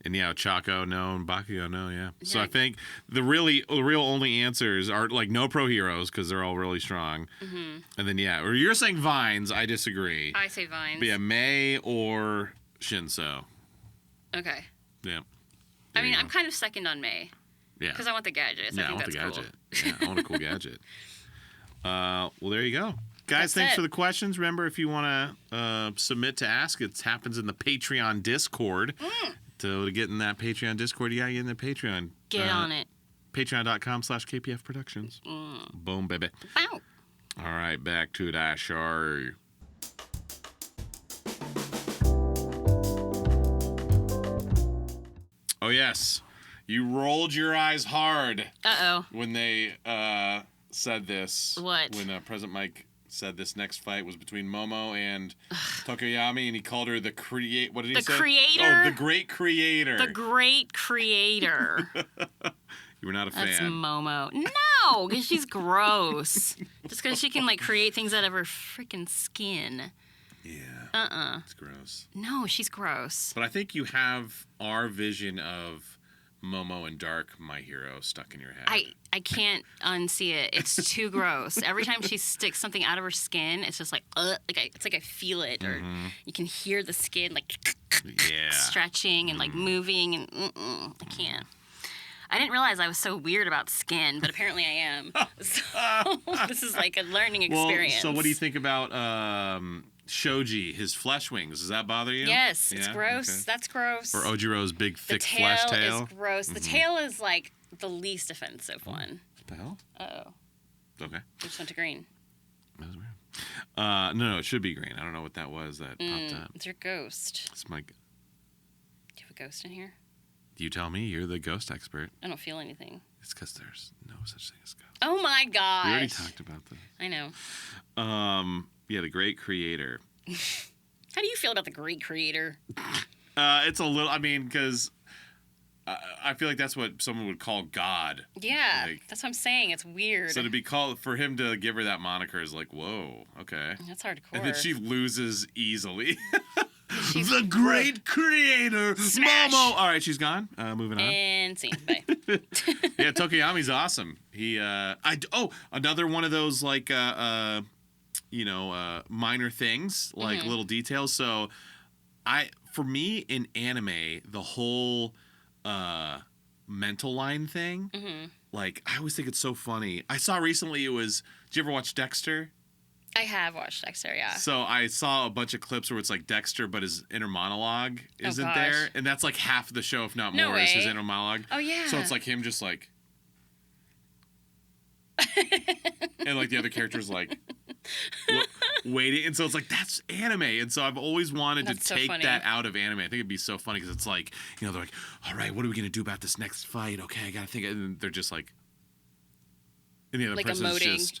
And yeah, Ochako, no. And Bakugo, no, yeah. So I think the real only answers are like no pro heroes because they're all really strong. Mm-hmm. And then, yeah, or you're saying Vines. I disagree. I say Vines. But yeah, May or Shinso. Okay. Yeah. I mean, I'm kind of second on May. Yeah. Because I want the gadgets. Yeah, I want the gadget. Yeah, I want a cool gadget. Well, there you go. Guys, thanks for the questions. Remember, if you want to submit to ask, it happens in the Patreon Discord. So to get in that Patreon Discord, you got to get in the Patreon. Get on it. Patreon.com/KPF Productions. Boom, baby. Wow. All right, back to the show. Oh, yes. You rolled your eyes hard. Uh-oh. When they said this. What? When President Mike said this next fight was between Momo and Tokoyami, and he called her the what did he say? The creator? Oh, the great creator. The great creator. You were not a fan. That's Momo. No, because she's gross. Just because she can, like, create things out of her freaking skin. Yeah. It's gross. No, she's gross. But I think you have our vision of Momo and Dark, my hero, stuck in your head. I can't unsee it. It's too gross. Every time she sticks something out of her skin, it's just like, it's like I feel it, or you can hear the skin like stretching and like moving, and I can't. I didn't realize I was so weird about skin, but apparently I am. So this is like a learning experience. Well, so what do you think about Shoji, his flesh wings? Does that bother you? Yes, it's gross. Okay. That's gross. Or Ojiro's big, thick flesh tail? The tail is gross. The tail is like the least offensive one. What the hell? Uh-oh. Okay. It just went to green. That was weird. No, it should be green. I don't know what that was that popped up. It's your ghost. It's my... Do you have a ghost in here? You tell me. You're the ghost expert. I don't feel anything. It's because there's no such thing as ghosts. Oh my gosh. We already talked about this. I know. Yeah, the great creator. How do you feel about the great creator? It's a little... I mean, because... I feel like that's what someone would call God. Yeah, like, that's what I'm saying. It's weird. So to be called, for him to give her that moniker is like, whoa, okay. That's hardcore. And then she loses easily. She's the great creator, Smash. Momo. All right, she's gone. Moving on. And scene. Bye. Yeah, Tokoyami's awesome. He, another one of those like, minor things, like little details. So, for me in anime, the whole mental line thing, like I always think it's so funny. I saw recently did you ever watch Dexter? I have watched Dexter, yeah. So I saw a bunch of clips where it's like Dexter, but his inner monologue isn't there. And that's like half of the show, if not more, is his inner monologue. Oh, yeah. So it's like him just like... and like the other character's like... waiting. And so it's like, that's anime. And so I've always wanted to take that out of anime. I think it'd be so funny because it's like, they're like, all right, what are we going to do about this next fight? Okay, I got to think. And they're just like... And the other like person's emoting. just...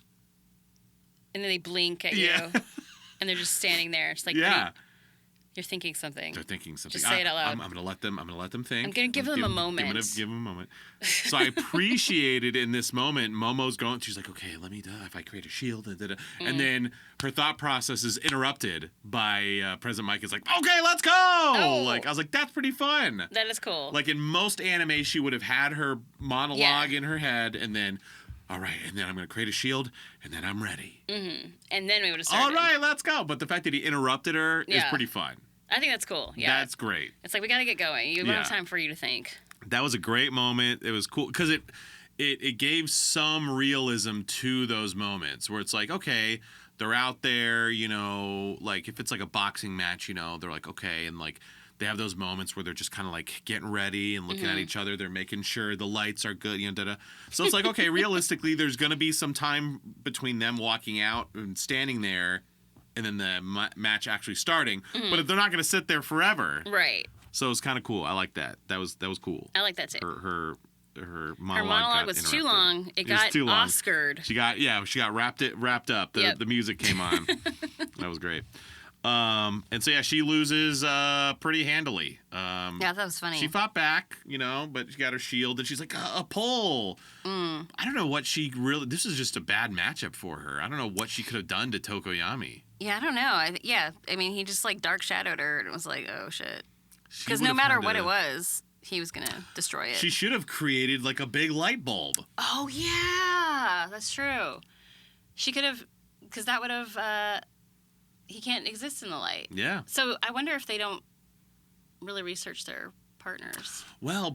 And then they blink at you, and they're just standing there. It's like, you're thinking something. They're thinking something. Just say it out loud. I'm gonna let them think. I'm gonna give them a moment. I'm gonna give them a moment. So I appreciated in this moment, Momo's going. She's like, okay, let me if I create a shield, and then her thought process is interrupted by President Mike. Is like, okay, let's go. Oh. Like I was like, that's pretty fun. That is cool. Like in most anime, she would have had her monologue in her head, and then. All right, and then I'm going to create a shield, and then I'm ready. And then we would have started. All right, let's go. But the fact that he interrupted her is pretty fun. I think that's cool. Yeah. That's great. It's like, we got to get going. You don't have time for you to think. That was a great moment. It was cool because it gave some realism to those moments where it's like, okay, they're out there, like if it's like a boxing match, they're like, okay, and like they have those moments where they're just kind of like getting ready and looking at each other. They're making sure the lights are good, da-da. So it's like, okay, realistically, there's going to be some time between them walking out and standing there and then the match actually starting. But they're not going to sit there forever. Right. So it's kind of cool. I like that. That was cool. I like that too. Her monologue was too long. It got Oscared. She got wrapped up. The music came on. That was great. And so she loses pretty handily. Yeah, that was funny. She fought back, but she got her shield and she's like a pole. I don't know what she really. This is just a bad matchup for her. I don't know what she could have done to Tokoyami. Yeah, I don't know. I mean, he just like dark shadowed her and it was like, oh shit. Because no matter what it was, he was gonna destroy it. She should have created like a big light bulb. Oh yeah, that's true. She could have, because that would have. He can't exist in the light. Yeah. So I wonder if they don't really research their partners. Well,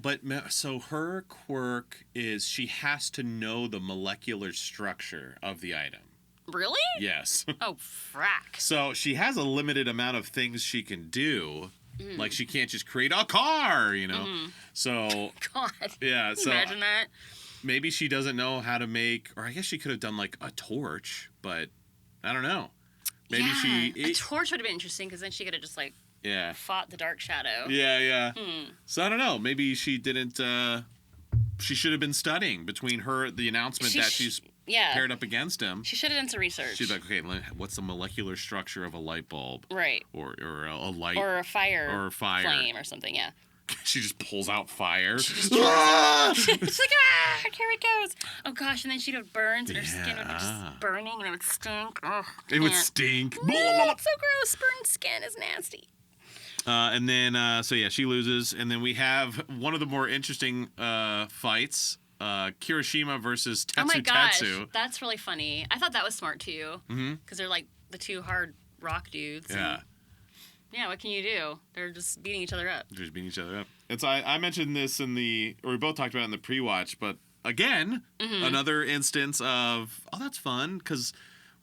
so her quirk is she has to know the molecular structure of the item. Really? Yes. Oh, frack. So she has a limited amount of things she can do. Like she can't just create a car, So God. Yeah. So imagine that. Maybe she doesn't know how to make, or I guess she could have done like a torch, but I don't know. Maybe a torch would have been interesting because then she could have just like fought the dark shadow. Yeah. So I don't know. Maybe she didn't. She should have been studying between the announcement that she's paired up against him. She should have done some research. She's like, okay, what's the molecular structure of a light bulb? Right. Or a light. Or a fire. Or a fire. Flame or something, yeah. She just pulls out fire. It's like, here it goes. Oh, gosh. And then she'd have burns and her skin would be just burning and it would stink. Oh, it would stink. It's so gross. Burned skin is nasty. And then, she loses. And then we have one of the more interesting fights. Kirishima versus Tetsu. Oh my gosh, that's really funny. I thought that was smart too. Because they're like the two hard rock dudes. Yeah. Yeah, what can you do? They're just beating each other up. And so I mentioned this we both talked about it in the pre-watch, but again, another instance of, that's fun, because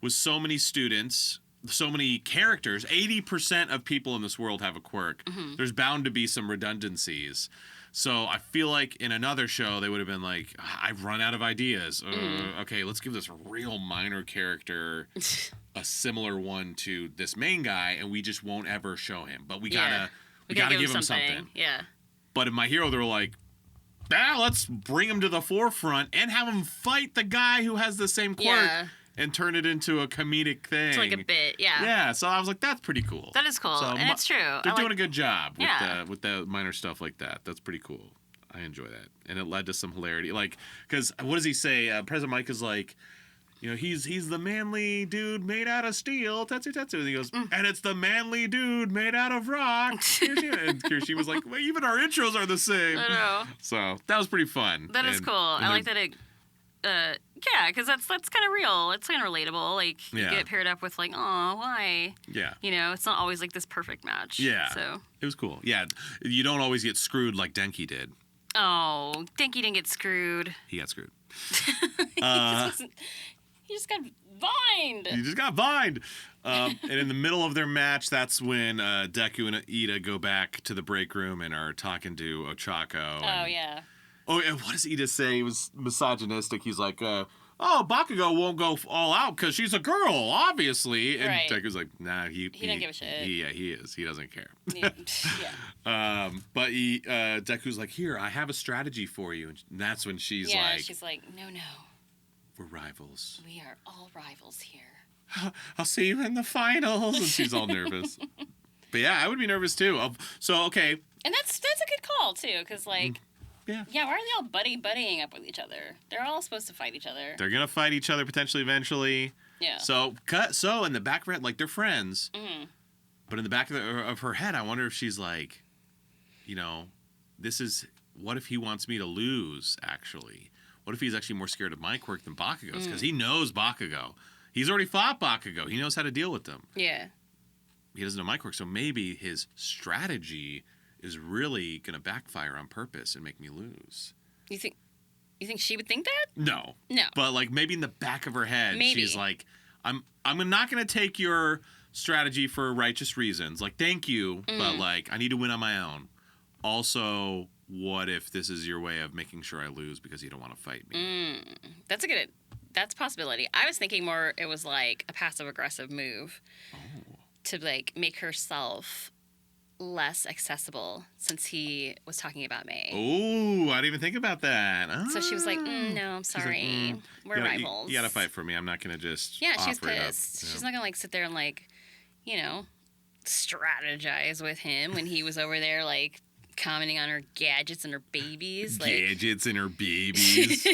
with so many students, so many characters, 80% of people in this world have a quirk. There's bound to be some redundancies. So I feel like in another show, they would have been like, I've run out of ideas. Okay, let's give this real minor character a similar one to this main guy, and we just won't ever show him. But we gotta give him something. Yeah. But in My Hero, they were like, let's bring him to the forefront and have him fight the guy who has the same quirk and turn it into a comedic thing. It's like a bit, yeah. Yeah, so I was like, that's pretty cool. That is cool, and it's true. They're doing a good job with the minor stuff like that. That's pretty cool. I enjoy that. And it led to some hilarity. Like, because what does he say? President Mike is like, he's the manly dude made out of steel, Tetsu. And he goes, and it's the manly dude made out of rock. And Kirishima was like, well, even our intros are the same. I know. So that was pretty fun. That is cool. I like that it, because that's kind of real. It's kind of relatable. Like, you get paired up with like, oh, why? Yeah. It's not always like this perfect match. Yeah. So. It was cool. Yeah. You don't always get screwed like Denki did. Oh, Denki didn't get screwed. He got screwed. He just got vined. And in the middle of their match, that's when Deku and Ida go back to the break room and are talking to Ochako. Oh, and what does Ida say? He was misogynistic. He's like, Bakugo won't go all out because she's a girl, obviously. And Deku's like, nah, he doesn't give a shit. He is. He doesn't care. But Deku's like, here, I have a strategy for you. And that's when she's like, no. We're rivals. We are all rivals here. I'll see you in the finals. And she's all nervous. But yeah, I would be nervous too. So, okay. And that's a good call too, because like, why are they all buddying up with each other? They're all supposed to fight each other. They're gonna fight each other potentially eventually. Yeah. So in the back of her head, like they're friends. But in the back of her head, I wonder if she's like, what if he wants me to lose? Actually, what if he's actually more scared of my quirk than Bakugo's? Because he knows Bakugo. He's already fought Bakugo. He knows how to deal with them. Yeah. He doesn't know my quirk, so maybe his strategy is really going to backfire on purpose and make me lose. You think she would think that? No. But like maybe in the back of her head, she's like, I'm not going to take your strategy for righteous reasons. Like, thank you, but like, I need to win on my own. Also, what if this is your way of making sure I lose because you don't want to fight me? That's a possibility. I was thinking more it was like a passive aggressive move to like make herself less accessible since he was talking about May. Oh, I didn't even think about that. So she was like, no, I'm sorry. We're rivals. You gotta fight for me. I'm not gonna just Yeah, she's offer it up. pissed. She's not gonna like sit there and like, you know, strategize with him when he was over there like commenting on her gadgets and her babies. Gadgets and her babies.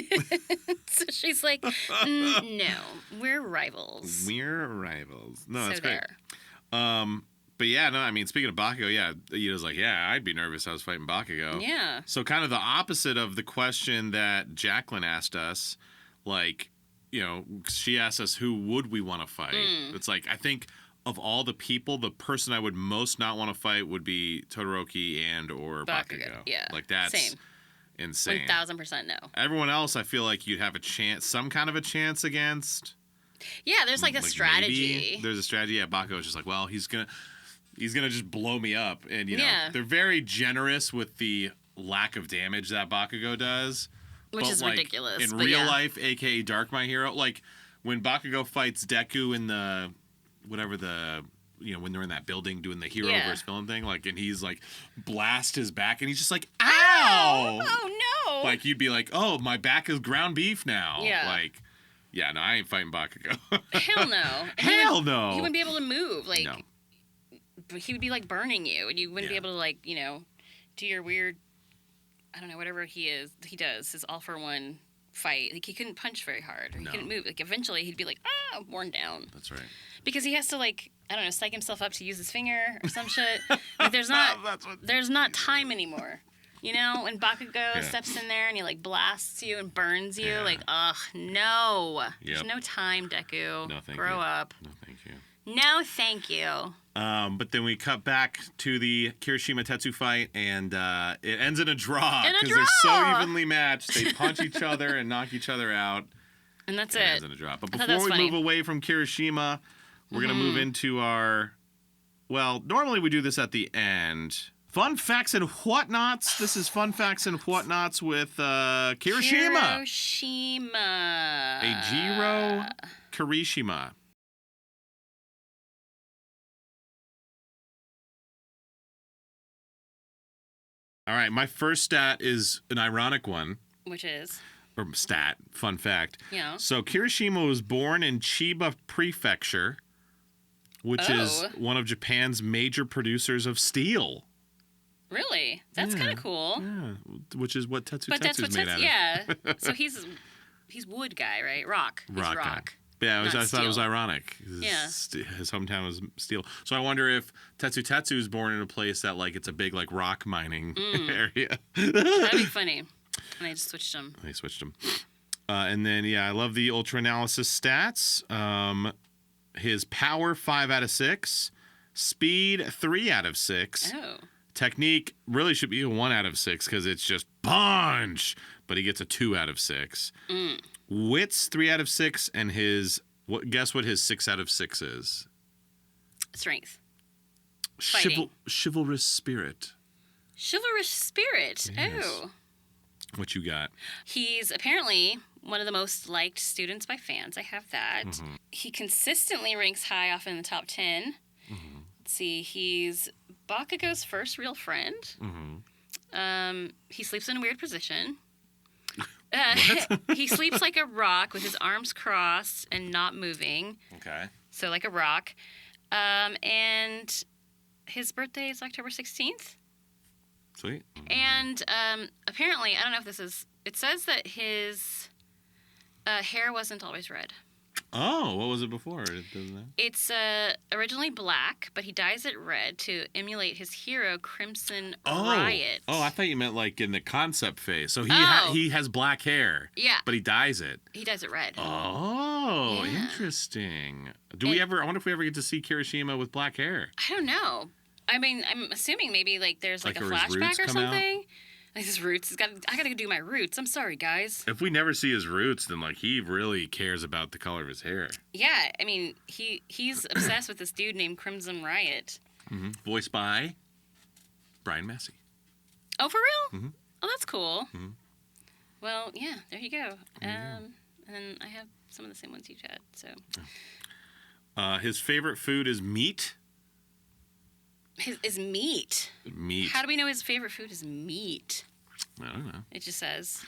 So she's like, no, we're rivals. We're rivals. No, that's so great. But yeah, no, I mean, speaking of Bakugo, yeah, Iida's like, yeah, I'd be nervous if I was fighting Bakugo. Yeah. So kind of the opposite of the question that Jacqueline asked us, like, you know, she asked us who would we want to fight. It's like, I think of all the people, the person I would most not want to fight would be Todoroki and or Bakugo. Yeah. Like, that's same. Insane. 1000% no. Everyone else, I feel like you'd have a chance, some kind of a chance against. Yeah, there's like a strategy. Maybe. There's a strategy. Yeah, Bakugo's just like, well, he's gonna just blow me up, and you know they're very generous with the lack of damage that Bakugo does, which is ridiculous. In real life, aka Dark My Hero, like when Bakugo fights Deku in the when they're in that building doing the hero versus villain thing, like, and he's like blast his back, and he's just like, ow! Oh no! Like you'd be like, oh, my back is ground beef now. Yeah. Like, yeah, no, I ain't fighting Bakugo. Hell no. Hell no. He wouldn't be able to move. Like. No. But he would be like burning you, and you wouldn't be able to like do your weird, I don't know, whatever he does his all for one fight. Like he couldn't punch very hard, or he couldn't move. Like eventually he'd be like worn down. That's right. Because he has to like I don't know psych himself up to use his finger or some shit. Like there's not time anymore. You know, when Bakugo steps in there and he like blasts you and burns you, like no, there's no time, Deku. No, thank Grow you. up. No, thank you. No, thank you. But then we cut back to the Kirishima Tetsu fight, and it ends in a draw because they're so evenly matched. They punch each other and knock each other out. And that's it. It ends in a draw. But before we move away from Kirishima, we're going to move into our... Well, normally we do this at the end. Fun Facts and Whatnots. This is Fun Facts and Whatnots with Kirishima. Eijiro Kirishima. All right, my first stat is an ironic one. Which is? Or stat, fun fact. Yeah. So Kirishima was born in Chiba Prefecture, which is one of Japan's major producers of steel. Really? That's kind of cool. Yeah, which is what Tetsu's made out of. Yeah. So he's wood guy, right? Rock. Rock. Guy. Yeah, I thought it was ironic. His hometown was steel. So I wonder if Tetsu is born in a place that like it's a big like rock mining area. That'd be funny. And they just switched them. And then I love the Ultra Analysis stats. His power 5 out of 6, speed 3 out of 6. Oh. Technique really should be a 1 out of 6 because it's just punch, but he gets a 2 out of 6. Wits 3 out of 6, and guess what his 6 out of 6 is? Strength. Chivalrous spirit. Chivalrous spirit. Yes. Oh. What you got? He's apparently one of the most liked students by fans. I have that. Mm-hmm. He consistently ranks high, often in the top 10. Mm-hmm. Let's see. He's Bakugo's first real friend. Mm-hmm. He sleeps in a weird position. He sleeps like a rock with his arms crossed and not moving. Okay. So like a rock. And his birthday is October 16th. Sweet. And apparently, I don't know if this is... It says that his hair wasn't always red. Oh, what was it before? It's originally black, but he dyes it red to emulate his hero, Crimson Riot. Oh, I thought you meant like in the concept phase. So he has black hair. Yeah. But he dyes it. He dyes it red. Oh, yeah. Interesting. I wonder if we ever get to see Kirishima with black hair? I don't know. I mean, I'm assuming maybe like there's like a flashback or something. His roots. I gotta do my roots. I'm sorry, guys. If we never see his roots, then like he really cares about the color of his hair. Yeah, I mean, he's obsessed with this dude named Crimson Riot. Mm-hmm. Voiced by Brian Massey. Oh, for real? Mm-hmm. Oh, that's cool. Mm-hmm. Well, yeah, there you go. And then I have some of the same ones you had. So. His favorite food is meat. Is meat. Meat. How do we know his favorite food is meat? I don't know. It just says.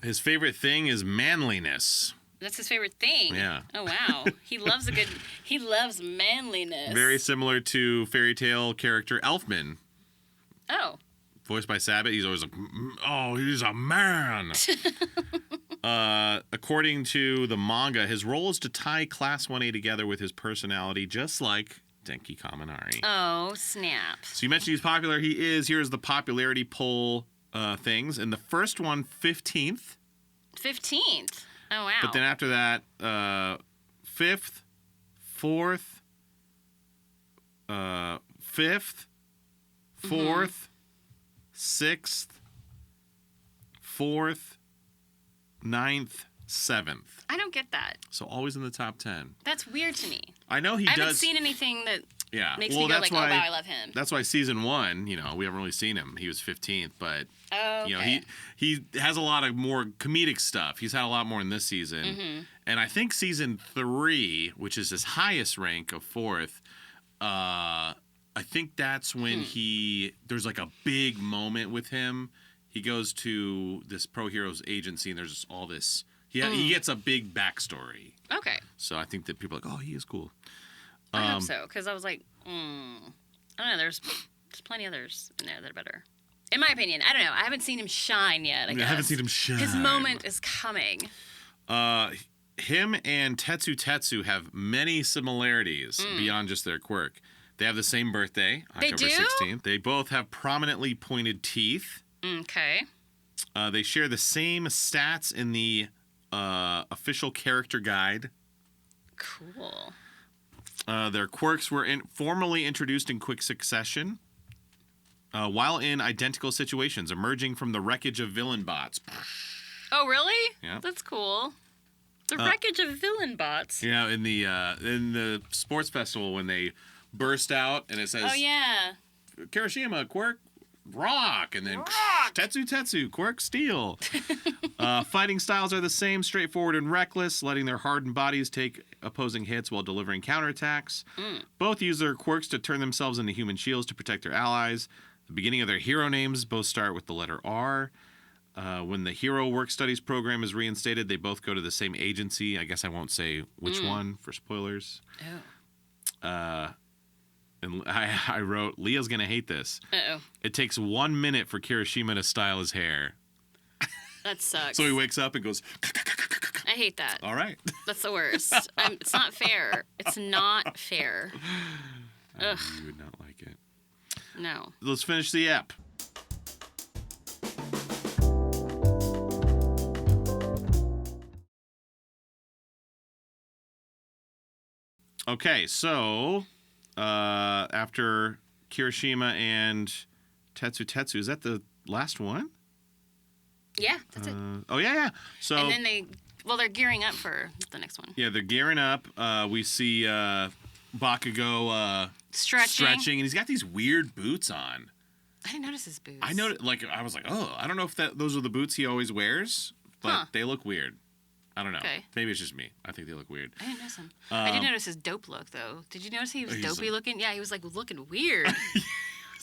His favorite thing is manliness. That's his favorite thing. Yeah. Oh wow. He loves manliness. Very similar to fairy tale character Elfman. Oh. Voiced by Sabat. He's always like, oh, he's a man. According to the manga, his role is to tie Class 1A together with his personality, just like Denki Kaminari. Oh, snap. So you mentioned he's popular. He is. Here's the popularity poll things. And the first one, 15th. 15th. Oh, wow. But then after that, 5th, 4th, 5th, 4th, 6th, 4th, 9th, 7th. I don't get that. So always in the top 10. That's weird to me. I know he I does. haven't seen anything that makes me go that's like, why, oh, wow, I love him. That's why season 1, we haven't really seen him. He was 15th, but okay. he has a lot of more comedic stuff. He's had a lot more in this season. Mm-hmm. And I think season 3, which is his highest rank of 4th, I think that's when there's like a big moment with him. He goes to this Pro Heroes agency and there's just all this. He gets a big backstory. Okay. So I think that people are like, oh, he is cool. I hope so, because I was like, I don't know, there's plenty others in there that are better. In my opinion. I don't know. I haven't seen him shine yet, I guess. I haven't seen him shine. His moment is coming. Him and Tetsu have many similarities beyond just their quirk. They have the same birthday, October 16th. They both have prominently pointed teeth. Okay. They share the same stats in the official character guide. Cool. Their quirks were formally introduced in quick succession while in identical situations, emerging from the wreckage of villain bots. Oh, really? Yeah. That's cool. The wreckage of villain bots. Yeah, in the sports festival when they burst out and it says, oh, yeah. Kirishima, quirk, rock, and then Tetsu, quirk, steel. Fighting styles are the same, straightforward and reckless, letting their hardened bodies take opposing hits while delivering counterattacks. Both use their quirks to turn themselves into human shields to protect their allies. The beginning of their hero names both start with the letter R. When the Hero Work Studies program is reinstated, they both go to the same agency. I guess I won't say which one for spoilers. Oh. And I wrote, Leah's going to hate this. Uh-oh. It takes 1 minute for Kirishima to style his hair. That sucks. So he wakes up and goes, I hate that. all right. That's the worst. It's not fair. It's not fair. Ugh. You would not like it. No. Let's finish the ep. Okay, so after Kirishima and Tetsu, is that the last one? Yeah, that's it. Oh, yeah. So, and then they're gearing up for the next one. Yeah, they're gearing up. We see Bakugo stretching, and he's got these weird boots on. I didn't notice his boots. I was like, oh, I don't know if those are the boots he always wears, but they look weird. I don't know. Okay. Maybe it's just me. I think they look weird. I didn't notice him. I did notice his dope look, though. Did you notice he was dopey looking? Yeah, he was, looking weird.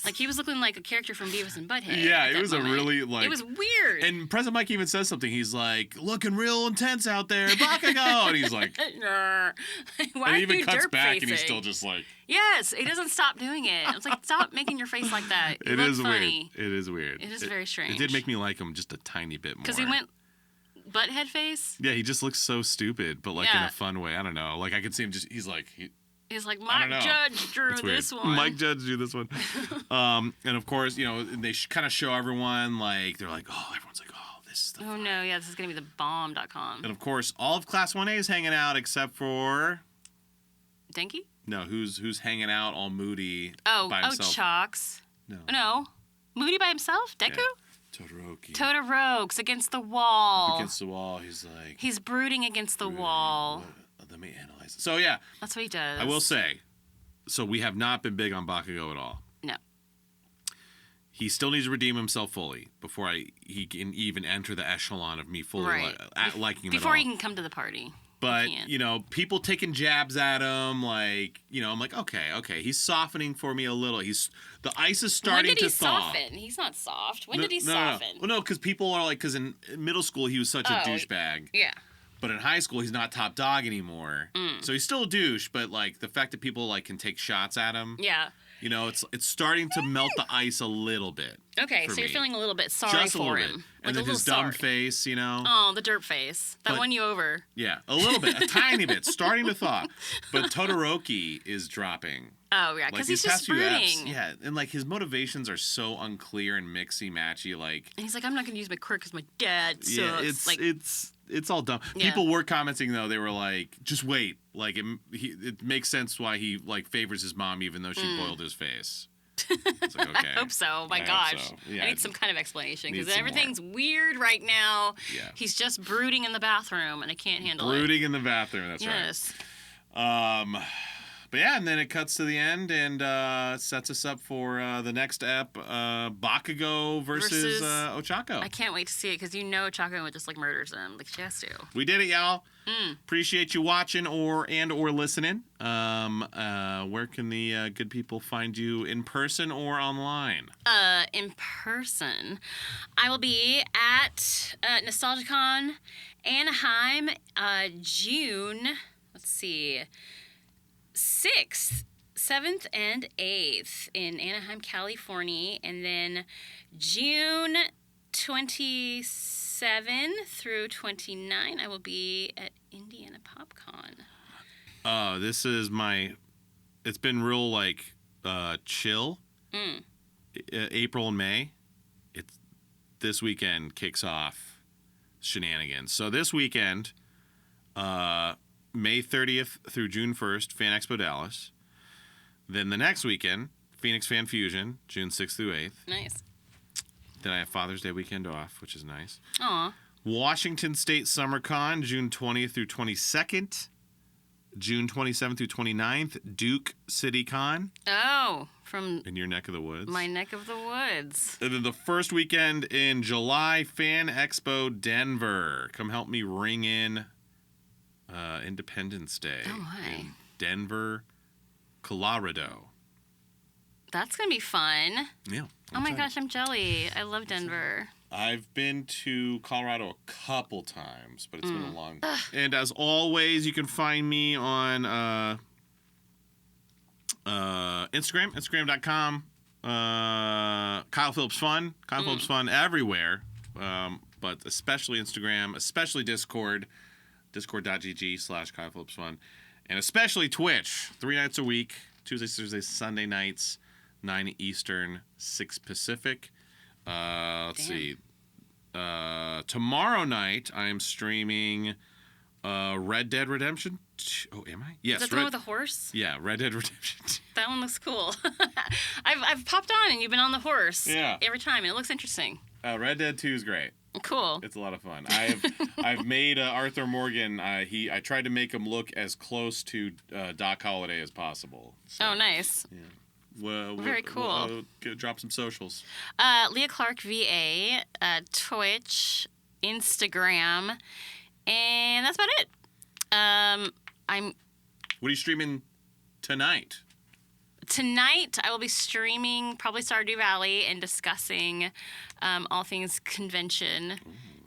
Like, he was looking like a character from Beavis and Butthead. Yeah, it was moment. It was weird. And President Mike even says something. He's like, looking real intense out there, Bakugo! And he's like... Why and he even cuts back facing? And he's still just like... Yes, he doesn't stop doing it. I was like, stop making your face like that. It is funny. Weird. It is weird. It is very strange. It did make me like him just a tiny bit more. Because he went... butthead face? Yeah, he just looks so stupid, but in a fun way. I don't know. Like, I could see him just... He's like... He's like, Mike Judge drew this one. Mike Judge drew this one. And of course, they kind of show everyone, like, they're like, oh, everyone's like, oh, this is the Oh, no, yeah, this is going to be the bomb.com. And of course, all of Class 1A is hanging out except for... Denki? No, who's hanging out all moody by himself. Oh, Chalks. No. No. Moody by himself? Deku? Todoroki's against the wall. Against the wall, he's like... He's brooding against the wall. Let me analyze it. So, yeah. That's what he does. I will say, so we have not been big on Bakugo at all. No. He still needs to redeem himself fully before he can even enter the echelon of me fully liking him before he can come to the party. But, people taking jabs at him, like, I'm like, okay, he's softening for me a little. The ice is starting to thaw. When did he soften? He's not soft. When did he soften? Well, no, because people are like, because in middle school he was such a douchebag. Yeah. But in high school he's not top dog anymore. So he's still a douche, but, like, the fact that people, like, can take shots at him. Yeah. It's starting to melt the ice a little bit. Okay, so you're feeling a little bit sorry for him. Bit. And then his dumb face, Oh, the dirt face. That won you over. Yeah, a little bit. A tiny bit. Starting to thaw. But Todoroki is dropping. Oh, yeah, because he's just brooding. Yeah, and, like, his motivations are so unclear and mixy-matchy, like... And he's like, I'm not going to use my quirk because my dad sucks. Yeah, it's all dumb. Yeah. People were commenting, though. They were like, just wait. Like, it makes sense why he, like, favors his mom even though she boiled his face. It's like, okay. I hope so. My gosh. So. Yeah, I need some kind of explanation because everything's weird right now. Yeah. He's just brooding in the bathroom and I can't handle it. Brooding in the bathroom, that's right. Yes. But yeah, and then it cuts to the end and sets us up for the next ep, Bakugo versus Ochako. I can't wait to see it because Ochako would just like murders him like she has to. We did it, y'all. Appreciate you watching or listening. Where can the good people find you in person or online? In person, I will be at Nostalgicon Anaheim, June. Let's see. 6th, 7th, and 8th in Anaheim, California. And then June 27 through 29, I will be at Indiana PopCon. This is it's been real, like, chill. April and May. This weekend kicks off shenanigans. So this weekend, May 30th through June 1st, Fan Expo Dallas. Then the next weekend, Phoenix Fan Fusion, June 6th through 8th. Nice. Then I have Father's Day weekend off, which is nice. Aw. Washington State Summer Con, June 20th through 22nd. June 27th through 29th, Duke City Con. Oh, from... in your neck of the woods. My neck of the woods. And then the first weekend in July, Fan Expo Denver. Come help me ring in... Independence Day in Denver, Colorado. That's gonna be fun. Yeah. Oh my gosh, I'm jelly. I love Denver. I've been to Colorado a couple times, but it's been a long time. And as always, you can find me on Instagram, instagram.com. Kyle Phillips Fun. Kyle Phillips Fun everywhere, but especially Instagram, especially Discord. Discord.gg/Kyle Phillips Fun. And especially Twitch. 3 nights a week. Tuesdays, Thursdays, Sunday nights. 9 Eastern, 6 Pacific. Let's see. Tomorrow night, I am streaming Red Dead Redemption. Oh, am I? Yes. Is that the one with the horse? Yeah, Red Dead Redemption. That one looks cool. I've popped on and you've been on the horse. Yeah. Every time. And it looks interesting. Red Dead 2 is great. Cool. It's a lot of fun. I've made Arthur Morgan. I tried to make him look as close to Doc Holliday as possible. So, oh, nice. Yeah. Well, very cool. Drop some socials. Leah Clark VA, Twitch, Instagram, and that's about it. What are you streaming tonight? Tonight, I will be streaming probably Stardew Valley and discussing all things convention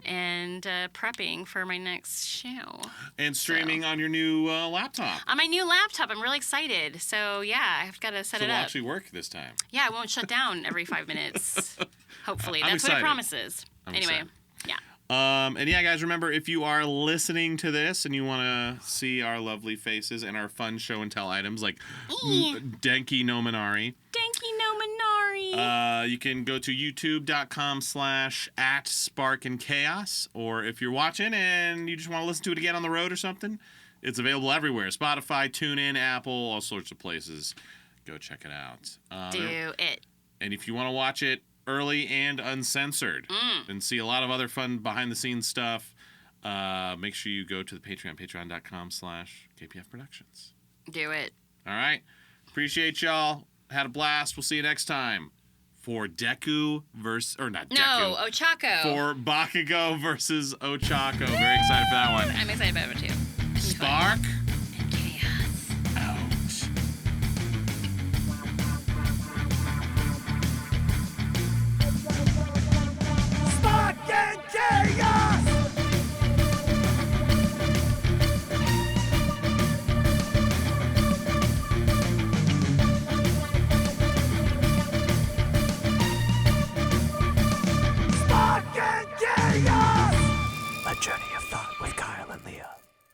and prepping for my next show. And streaming on your new laptop. On my new laptop. I'm really excited. So, yeah, I've got to set it up. So it'll actually work this time. Yeah, it won't shut down every 5 minutes. Hopefully. I'm That's excited. what it promises. Anyway, excited. yeah. And yeah, guys, remember, if you are listening to this and you want to see our lovely faces and our fun show and tell items like Denki no Minari. Denki no Minari. You can go to youtube.com/@sparkandchaos. Or if you're watching and you just want to listen to it again on the road or something, it's available everywhere. Spotify, TuneIn, Apple, all sorts of places. Go check it out. Do it. And if you want to watch it early and uncensored, and see a lot of other fun behind-the-scenes stuff, make sure you go to the Patreon, patreon.com/KPF Productions. Do it. All right. Appreciate y'all. Had a blast. We'll see you next time for Deku versus, or not Deku. No, Ochako. For Bakugo versus Ochako. Very excited for that one. I'm excited about it too.